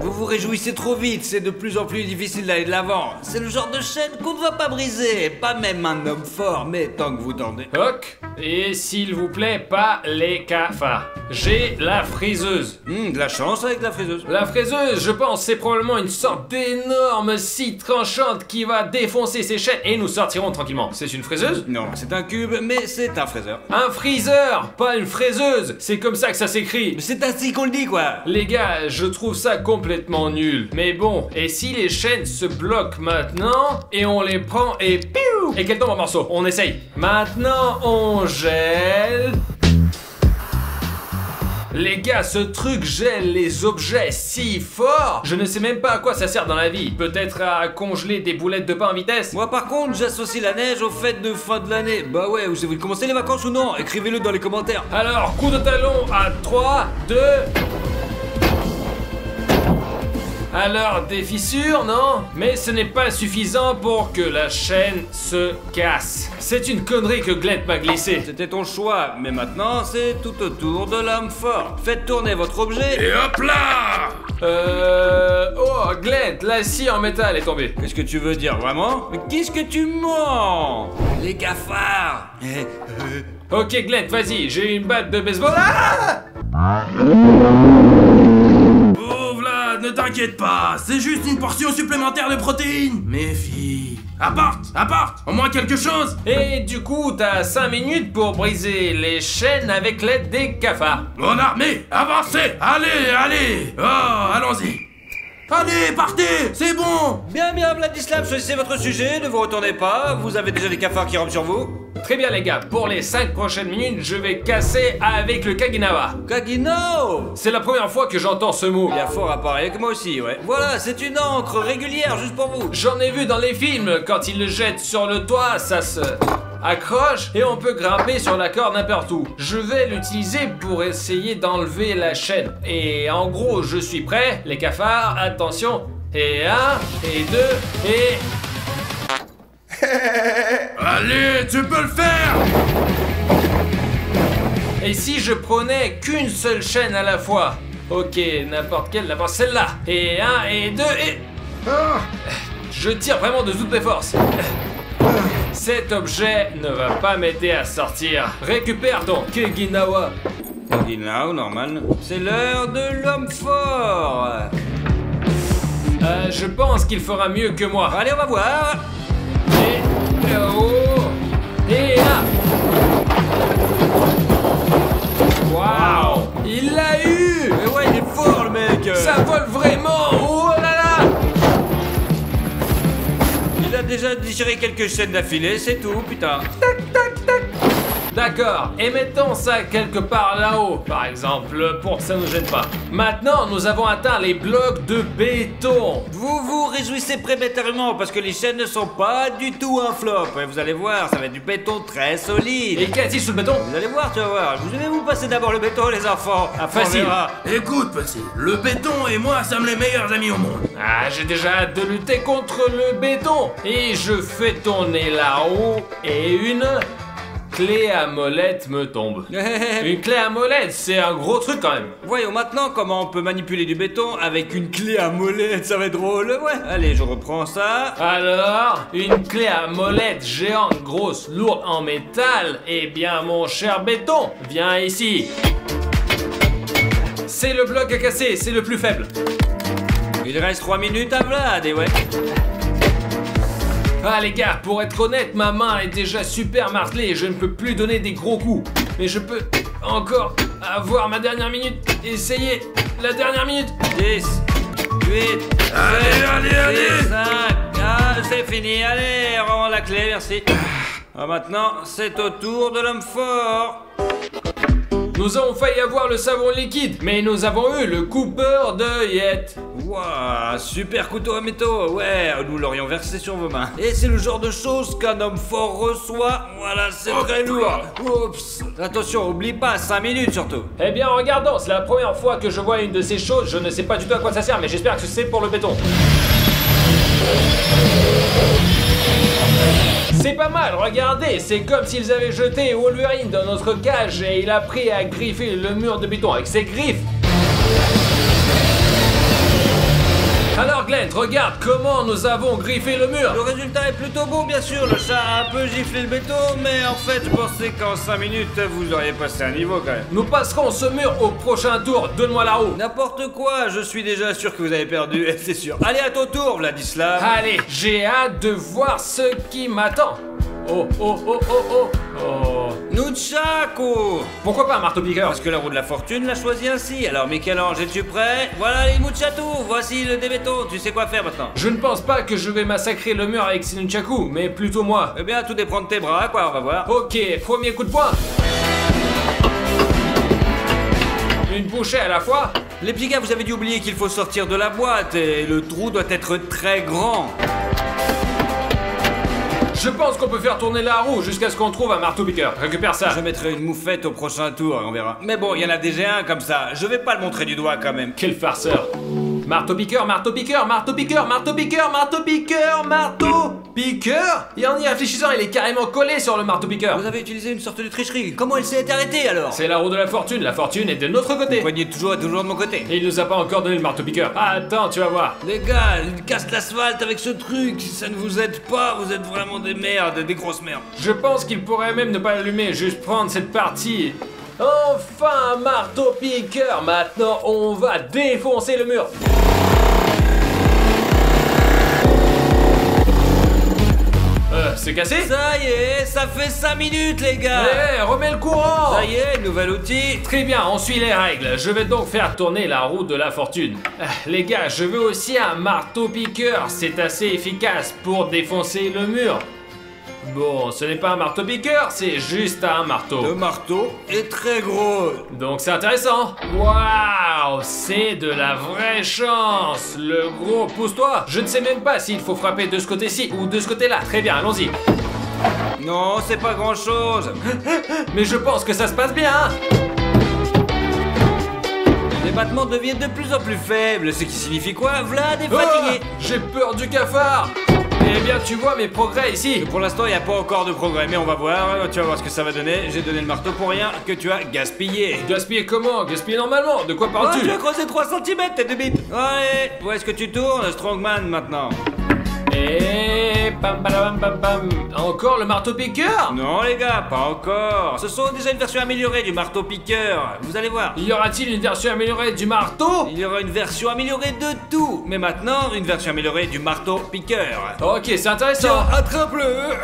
Speaker 4: Vous vous réjouissez trop vite, c'est de plus en plus difficile d'aller de l'avant. C'est le genre de chaîne qu'on ne va pas briser, pas même un homme fort, mais tant que vous tendez.
Speaker 2: Ok. Et s'il vous plaît, pas les cafards. J'ai la friseuse.
Speaker 4: De la chance avec la fraiseuse.
Speaker 2: La fraiseuse, je pense, c'est probablement une sorte d'énorme scie tranchante qui va défoncer ces chaînes et nous sortirons tranquillement. C'est une fraiseuse?
Speaker 4: Non, c'est un cube, mais c'est un fraiseur.
Speaker 2: Un freezer, pas une fraiseuse. C'est comme ça que ça s'écrit.
Speaker 4: Mais c'est ainsi qu'on le dit, quoi.
Speaker 2: Les gars, je trouve ça complètement nul. Mais bon, et si les chaînes se bloquent maintenant et on les prend et piou et qu'elles tombent en morceaux? On essaye. Maintenant, on gèle. Les gars, ce truc gèle les objets si fort. Je ne sais même pas à quoi ça sert dans la vie. Peut-être à congeler des boulettes de pain en vitesse.
Speaker 4: Moi par contre, j'associe la neige aux fêtes de fin de l'année. Bah ouais, vous avez commencé les vacances ou non? Écrivez-le dans les commentaires.
Speaker 2: Alors, coup de talon à 3, 2... Alors, des fissures, non? Mais ce n'est pas suffisant pour que la chaîne se casse. C'est une connerie que Glenn m'a glissé.
Speaker 4: C'était ton choix, mais maintenant c'est tout autour de l'homme fort. Faites tourner votre objet.
Speaker 6: Et hop là.
Speaker 2: Oh, Glenn, la scie en métal est tombée.
Speaker 4: Qu'est-ce que tu veux dire, vraiment? Mais qu'est-ce que tu mens? Les cafards.
Speaker 2: Ok, Glenn, vas-y, j'ai une batte de baseball. Ah!
Speaker 6: Ouvre-la, ne t'inquiète pas, c'est juste une portion supplémentaire de protéines. Méfie. Apporte, au moins quelque chose.
Speaker 2: Et du coup, t'as 5 minutes pour briser les chaînes avec l'aide des cafards.
Speaker 6: Mon armée, avancez. Allez. Oh, allons-y. Allez, partez, c'est bon.
Speaker 4: Bien, Vladislav, choisissez votre sujet, ne vous retournez pas, vous avez déjà des cafards qui rampent sur vous.
Speaker 2: Très bien les gars, pour les 5 prochaines minutes, je vais casser avec le Kaginawa.
Speaker 4: Kaginao.
Speaker 2: C'est la première fois que j'entends ce mot.
Speaker 4: Il y a fort à parler avec moi aussi, ouais. Voilà, c'est une encre régulière juste pour vous.
Speaker 2: J'en ai vu dans les films, quand ils le jettent sur le toit, ça se accroche et on peut grimper sur la corde n'importe où. Je vais l'utiliser pour essayer d'enlever la chaîne. Et en gros, je suis prêt, les cafards, attention. Et 1, et 2, et...
Speaker 6: Allez, tu peux le faire.
Speaker 2: Et si je prenais qu'une seule chaîne à la fois? Ok, n'importe quelle, d'abord celle-là. Et 1, et 2, et... Je tire vraiment de toutes mes forces. Cet objet ne va pas m'aider à sortir. Récupère ton Kaginawa.
Speaker 4: Kaginao, normal. C'est l'heure de l'homme fort.
Speaker 2: Je pense qu'il fera mieux que moi.
Speaker 4: Allez, on va voir.
Speaker 2: Et... oh. Et 1. Waouh. Il l'a eu.
Speaker 4: Mais ouais, il est fort, le mec.
Speaker 2: Ça vole vraiment. Oh là là.
Speaker 4: Il a déjà déchiré quelques chaînes d'affilée, c'est tout, putain.
Speaker 2: D'accord, et mettons ça quelque part là-haut, par exemple, pour que ça nous gêne pas. Maintenant, nous avons atteint les blocs de béton.
Speaker 4: Vous vous réjouissez prématurément parce que les chaînes ne sont pas du tout un flop. Et vous allez voir, ça va être du béton très solide.
Speaker 2: Et qu'y a-t-il sous le béton?
Speaker 4: Vous allez voir, tu vas voir. Vous devez vous passer d'abord le béton, les enfants. Après,
Speaker 2: Facile.
Speaker 4: on verra.
Speaker 6: Écoute, petit, le béton et moi sommes les meilleurs amis au monde.
Speaker 2: Ah, j'ai déjà hâte de lutter contre le béton. Et je fais tourner la roue et une... clé à molette me tombe. Une clé à molette, c'est un gros truc quand même.
Speaker 4: Voyons maintenant comment on peut manipuler du béton avec une clé à molette, ça va être drôle, ouais. Allez, je reprends ça.
Speaker 2: Alors, une clé à molette géante, grosse, lourde en métal. Eh bien, mon cher béton, viens ici. C'est le bloc à casser, c'est le plus faible.
Speaker 4: Il reste 3 minutes à Vlad, et ouais.
Speaker 2: Ah les gars, pour être honnête, ma main est déjà super martelée et je ne peux plus donner des gros coups. Mais je peux encore avoir ma dernière minute. Essayez la dernière minute.
Speaker 4: 10, 8,
Speaker 6: Allez.
Speaker 4: 5, ah, c'est fini, allez, rends la clé, merci. Ah, maintenant, c'est au tour de l'homme fort.
Speaker 2: Nous avons failli avoir le savon liquide, mais nous avons eu le coupeur d'œillettes.
Speaker 4: Waouh, super couteau à métaux, ouais, nous l'aurions versé sur vos mains. Et c'est le genre de choses qu'un homme fort reçoit, voilà, c'est très lourd. Oups, attention, oublie pas, 5 minutes surtout.
Speaker 2: Eh bien, regardons, c'est la première fois que je vois une de ces choses, je ne sais pas du tout à quoi ça sert, mais j'espère que c'est pour le béton. C'est pas mal, regardez, c'est comme s'ils avaient jeté Wolverine dans notre cage et il a pris à griffer le mur de béton avec ses griffes. Alors Glenn, regarde comment nous avons griffé le mur.
Speaker 4: Le résultat est plutôt beau, bien sûr, le chat a un peu giflé le béton, mais en fait, je pensais qu'en 5 minutes, vous auriez passé un niveau quand même.
Speaker 2: Nous passerons ce mur au prochain tour, donne-moi la roue.
Speaker 4: N'importe quoi, je suis déjà sûr que vous avez perdu, c'est sûr. Allez, à ton tour, Vladislav.
Speaker 2: Allez, j'ai hâte de voir ce qui m'attend. Oh.
Speaker 4: Nunchaku.
Speaker 2: Pourquoi pas un marteau-piqueur?
Speaker 4: Parce que la roue de la fortune l'a choisi ainsi. Alors, Michel-Ange, es-tu prêt? Voilà les Nunchaku, voici le débéton. Tu sais quoi faire maintenant?
Speaker 2: Je ne pense pas que je vais massacrer le mur avec ces nunchaku, mais plutôt moi.
Speaker 4: Eh bien, tout dépend de tes bras, quoi, on va voir.
Speaker 2: Ok, premier coup de poing. Une bouchée à la fois.
Speaker 4: Les petits gars, vous avez dû oublier qu'il faut sortir de la boîte et le trou doit être très grand.
Speaker 2: Je pense qu'on peut faire tourner la roue jusqu'à ce qu'on trouve un marteau-piqueur. Récupère ça.
Speaker 4: Je mettrai une moufette au prochain tour, on verra. Mais bon, il y en a déjà un comme ça. Je vais pas le montrer du doigt quand même.
Speaker 2: Quel farceur. Marteau-piqueur, marteau-piqueur, marteau-piqueur, marteau-piqueur, marteau-piqueur, marteau-piqueur. Et en y réfléchissant, il est carrément collé sur le marteau-piqueur.
Speaker 4: Vous avez utilisé une sorte de tricherie. Comment elle s'est arrêtée alors?
Speaker 2: C'est la roue de la fortune est de notre côté.
Speaker 4: Vous poignez toujours de mon côté.
Speaker 2: Et il nous a pas encore donné le marteau-piqueur. Ah, attends, tu vas voir.
Speaker 4: Les gars, il casse l'asphalte avec ce truc. Ça ne vous aide pas, vous êtes vraiment des merdes, des grosses merdes.
Speaker 2: Je pense qu'il pourrait même ne pas l'allumer, juste prendre cette partie. Enfin, marteau-piqueur. Maintenant, on va défoncer le mur. C'est cassé?
Speaker 4: Ça y est, ça fait 5 minutes les gars.
Speaker 2: Allez, remets le courant.
Speaker 4: Ça y est, nouvel outil.
Speaker 2: Très bien, on suit les règles. Je vais donc faire tourner la roue de la fortune. Les gars, je veux aussi un marteau-piqueur. C'est assez efficace pour défoncer le mur. Bon, ce n'est pas un marteau-piqueur, c'est juste un marteau.
Speaker 4: Le marteau est très gros.
Speaker 2: Donc c'est intéressant. Waouh, c'est de la vraie chance. Le gros, pousse-toi. Je ne sais même pas s'il faut frapper de ce côté-ci ou de ce côté-là. Très bien, allons-y.
Speaker 4: Non, c'est pas grand-chose.
Speaker 2: Mais je pense que ça se passe bien.
Speaker 4: Les battements deviennent de plus en plus faibles, ce qui signifie quoi? Vlad est fatigué.
Speaker 2: Oh, j'ai peur du cafard. Eh bien, tu vois mes progrès ici.
Speaker 4: Pour l'instant, il n'y a pas encore de progrès, mais on va voir. Tu vas voir ce que ça va donner. J'ai donné le marteau pour rien que tu as gaspillé.
Speaker 2: Gaspiller comment? Gaspiller normalement? De quoi
Speaker 4: Oh,
Speaker 2: parles-tu?
Speaker 4: tu as creusé 3 cm, tête de bip. Allez, où est-ce que tu tournes, Strongman, maintenant?
Speaker 2: Et pam pam pam pam. Encore le marteau-piqueur?
Speaker 4: Non, les gars, pas encore. Ce sont déjà une version améliorée du marteau-piqueur. Vous allez voir.
Speaker 2: Y aura-t-il une version améliorée du marteau?
Speaker 4: Il y aura une version améliorée de tout. Mais maintenant, une version améliorée du marteau-piqueur.
Speaker 2: Ok, c'est intéressant.
Speaker 4: Attrape-le.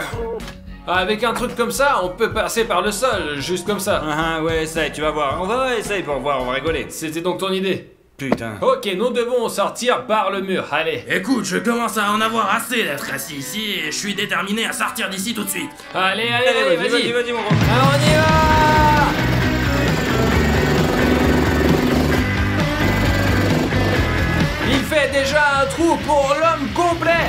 Speaker 2: Avec un truc comme ça, on peut passer par le sol, juste comme ça.
Speaker 4: Ouais, essaye, tu vas voir. On va essayer pour voir, on va rigoler.
Speaker 2: C'était donc ton idée?
Speaker 4: Putain.
Speaker 2: Ok, nous devons sortir par le mur, allez.
Speaker 6: Écoute, je commence à en avoir assez d'être assis ici et je suis déterminé à sortir d'ici tout de suite.
Speaker 2: Allez,
Speaker 4: Vas-y, mon gros.
Speaker 2: Alors on y va. Il fait déjà un trou pour l'homme complet.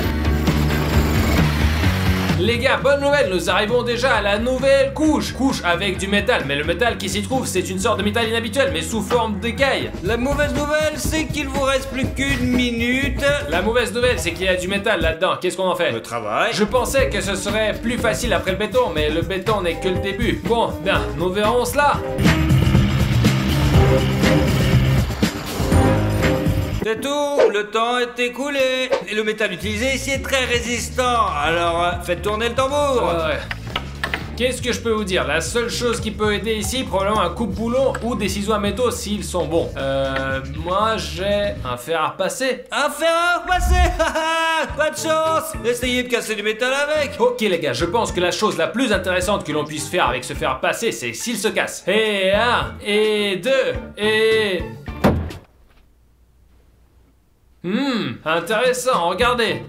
Speaker 2: Les gars, bonne nouvelle, nous arrivons déjà à la nouvelle couche. Couche avec du métal, mais le métal qui s'y trouve, c'est une sorte de métal inhabituel, mais sous forme d'écaille.
Speaker 4: La mauvaise nouvelle, c'est qu'il vous reste plus qu'une minute.
Speaker 2: La mauvaise nouvelle, c'est qu'il y a du métal là-dedans. Qu'est-ce qu'on en fait?
Speaker 4: Le travail.
Speaker 2: Je pensais que ce serait plus facile après le béton, mais le béton n'est que le début. Bon, bien, nous verrons cela.
Speaker 4: C'est tout, le temps est écoulé. Et le métal utilisé ici est très résistant. Alors, faites tourner le tambour.
Speaker 2: Ouais. Qu'est-ce que je peux vous dire? La seule chose qui peut aider ici, probablement un coupe-boulon ou des ciseaux à métaux s'ils sont bons. Moi j'ai un fer à repasser.
Speaker 4: Un fer à repasser. Pas de chance. Essayez de casser du métal avec.
Speaker 2: Ok les gars, je pense que la chose la plus intéressante que l'on puisse faire avec ce fer à repasser, c'est s'il se casse. Et 1, et 2, et... Intéressant, regardez.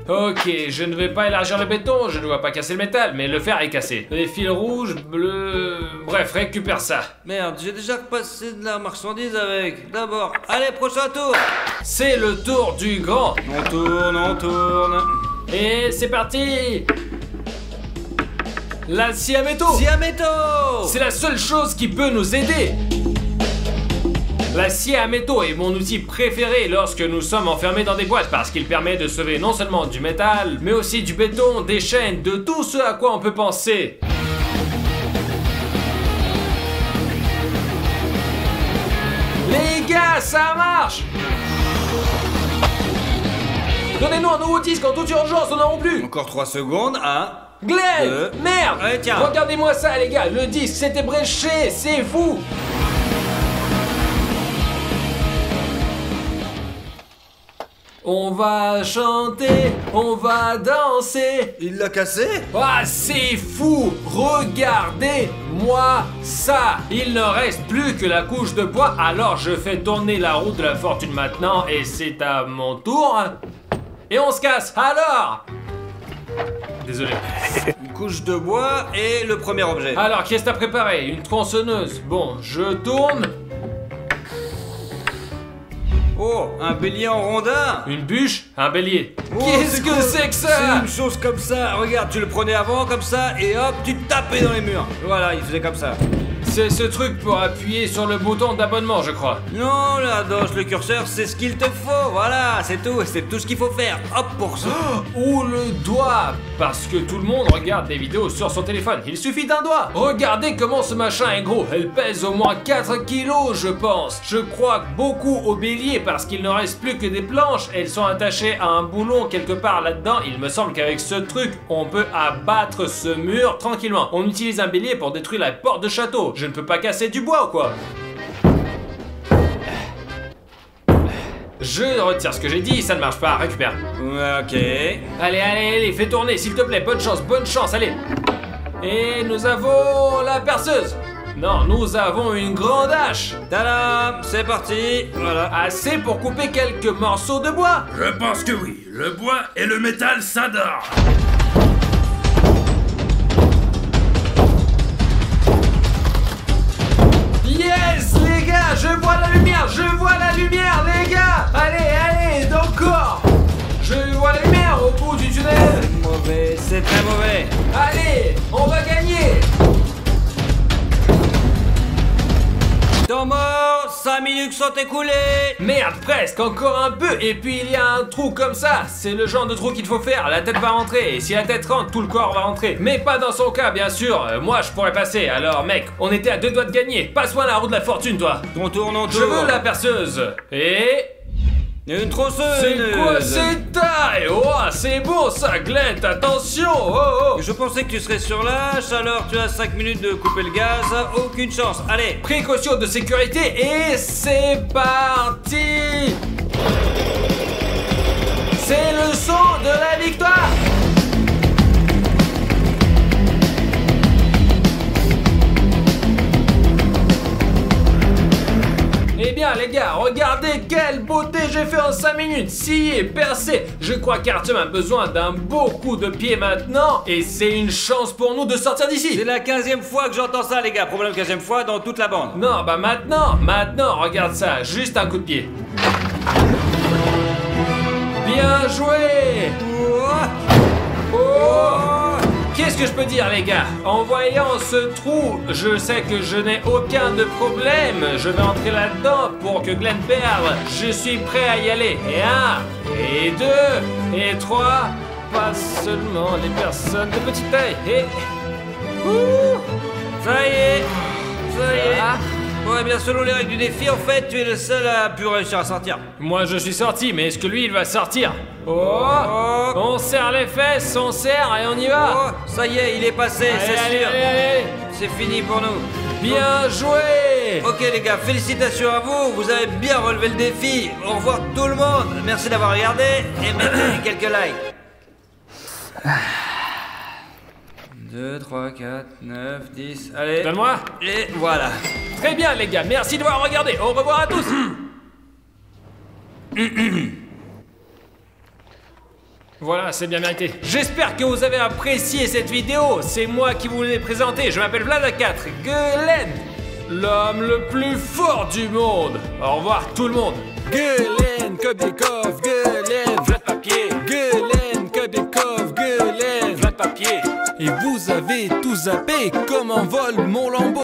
Speaker 2: Ok, je ne vais pas élargir le béton, je ne vais pas casser le métal, mais le fer est cassé. Les fils rouges, bleus... Bref, récupère ça.
Speaker 4: Merde, j'ai déjà repassé de la marchandise avec. D'abord, allez, prochain tour.
Speaker 2: C'est le tour du grand.
Speaker 4: On tourne.
Speaker 2: Et c'est parti. La scie à métaux.
Speaker 4: Scie à métaux.
Speaker 2: C'est la seule chose qui peut nous aider. La scie à métaux est mon outil préféré lorsque nous sommes enfermés dans des boîtes parce qu'il permet de sauver non seulement du métal, mais aussi du béton, des chaînes, de tout ce à quoi on peut penser. Les gars, ça marche! Donnez-nous un nouveau disque en toute urgence, on n'en a plus!
Speaker 4: Encore 3 secondes, 1.
Speaker 2: Glenn! Merde!
Speaker 4: Allez, tiens.
Speaker 2: Regardez-moi ça, les gars, le disque s'était bréché, c'est fou! On va chanter, on va danser.
Speaker 4: Il l'a cassé?
Speaker 2: Ah, c'est fou! Regardez-moi ça! Il ne reste plus que la couche de bois, alors je fais tourner la roue de la fortune maintenant et c'est à mon tour. Et on se casse, alors! Désolé.
Speaker 4: Une couche de bois et le premier objet.
Speaker 2: Alors, qu'est-ce que t'as préparé? Une tronçonneuse. Bon, je tourne.
Speaker 4: Oh, un bélier en rondin.
Speaker 2: Une bûche, un bélier.
Speaker 4: Oh,
Speaker 2: Qu'est-ce que
Speaker 4: cool.
Speaker 2: c'est que
Speaker 4: C'est
Speaker 2: ça?
Speaker 4: une chose comme ça. Regarde, tu le prenais avant comme ça et hop, tu tapais dans les murs. Voilà, il faisait comme ça.
Speaker 2: C'est ce truc pour appuyer sur le bouton d'abonnement, je crois.
Speaker 4: Non, la danse, le curseur, c'est ce qu'il te faut. Voilà, c'est tout ce qu'il faut faire. Hop, pour ça.
Speaker 2: Ou le doigt, parce que tout le monde regarde des vidéos sur son téléphone. Il suffit d'un doigt. Regardez comment ce machin est gros. Elle pèse au moins 4 kilos, je pense. Je crois beaucoup au bélier parce qu'il ne reste plus que des planches. Elles sont attachées à un boulon quelque part là-dedans. Il me semble qu'avec ce truc, on peut abattre ce mur tranquillement. On utilise un bélier pour détruire la porte de château. Je ne peux pas casser du bois ou quoi? Je retire ce que j'ai dit, ça ne marche pas, récupère.
Speaker 4: Ok.
Speaker 2: Allez, fais tourner, s'il te plaît, bonne chance, allez. Et nous avons la perceuse. Non, nous avons une grande hache.
Speaker 4: Tadam, c'est parti. Voilà.
Speaker 2: Assez pour couper quelques morceaux de bois.
Speaker 6: Je pense que oui. Le bois et le métal s'adorent.
Speaker 2: Yes, les gars, je vois la lumière, les gars. Allez, encore. Je vois la lumière au bout du tunnel.
Speaker 4: Mauvais, c'est très mauvais.
Speaker 2: Allez, on va gagner.
Speaker 4: Temps mort, 5 minutes sont écoulées.
Speaker 2: Merde, presque, encore un peu. Et puis il y a un trou comme ça. C'est le genre de trou qu'il faut faire. La tête va rentrer. Et si la tête rentre, tout le corps va rentrer. Mais pas dans son cas, bien sûr. Moi, je pourrais passer. Alors, mec, on était à 2 doigts de gagner. Passe-moi la roue de la fortune, toi.
Speaker 4: On tourne.
Speaker 2: Je veux la perceuse. Et...
Speaker 4: une tronçonneuse.
Speaker 2: c'est quoi cette taille? Oh, c'est bon ça, Glenn, attention. Oh.
Speaker 4: Je pensais que tu serais sur l'âche, alors tu as 5 minutes de couper le gaz. Aucune chance. Allez.
Speaker 2: Précaution de sécurité et c'est parti. C'est le son de la victoire. Eh bien les gars, regardez quelle beauté j'ai fait en 5 minutes. Scié, percé. Je crois qu'Artyom a besoin d'un beau coup de pied maintenant. Et c'est une chance pour nous de sortir d'ici.
Speaker 4: C'est la 15e fois que j'entends ça, les gars. Problème 15e fois dans toute la bande.
Speaker 2: Non, bah maintenant, regarde ça. Juste un coup de pied. Bien joué. Oh. Qu'est-ce que je peux dire, les gars? En voyant ce trou, je sais que je n'ai aucun de problème. Je vais entrer là-dedans pour que Glenn perde. Je suis prêt à y aller. Et 1, et 2, et 3. Pas seulement les personnes de petite taille. Et...
Speaker 4: Ça y est.
Speaker 2: Ah.
Speaker 4: Ouais, bien selon les règles du défi, en fait, tu es le seul à pu réussir à sortir.
Speaker 2: Moi, je suis sorti, mais est-ce que lui, il va sortir? Oh. On serre les fesses, on serre et on y va.
Speaker 4: Oh, ça y est, il est passé, c'est sûr.
Speaker 2: Allez.
Speaker 4: C'est fini pour nous.
Speaker 2: Bien joué.
Speaker 4: Ok les gars, félicitations à vous, vous avez bien relevé le défi. Au revoir tout le monde, merci d'avoir regardé et mettez quelques likes. 2, 3, 4, 9, 10, allez.
Speaker 2: Donne-moi.
Speaker 4: Et voilà.
Speaker 2: Très bien les gars, merci d'avoir regardé. Au revoir à tous. Voilà, c'est bien mérité. J'espère que vous avez apprécié cette vidéo. C'est moi qui vous l'ai présenté. Je m'appelle Vlad4, Glenn, l'homme le plus fort du monde. Au revoir tout le monde.
Speaker 7: Glenn Kobiekov, Glenn Vlad Papier, Glenn Kobiekov, Glenn Vlad Papier. Et vous avez tout zappé comme un vol mon lambeau.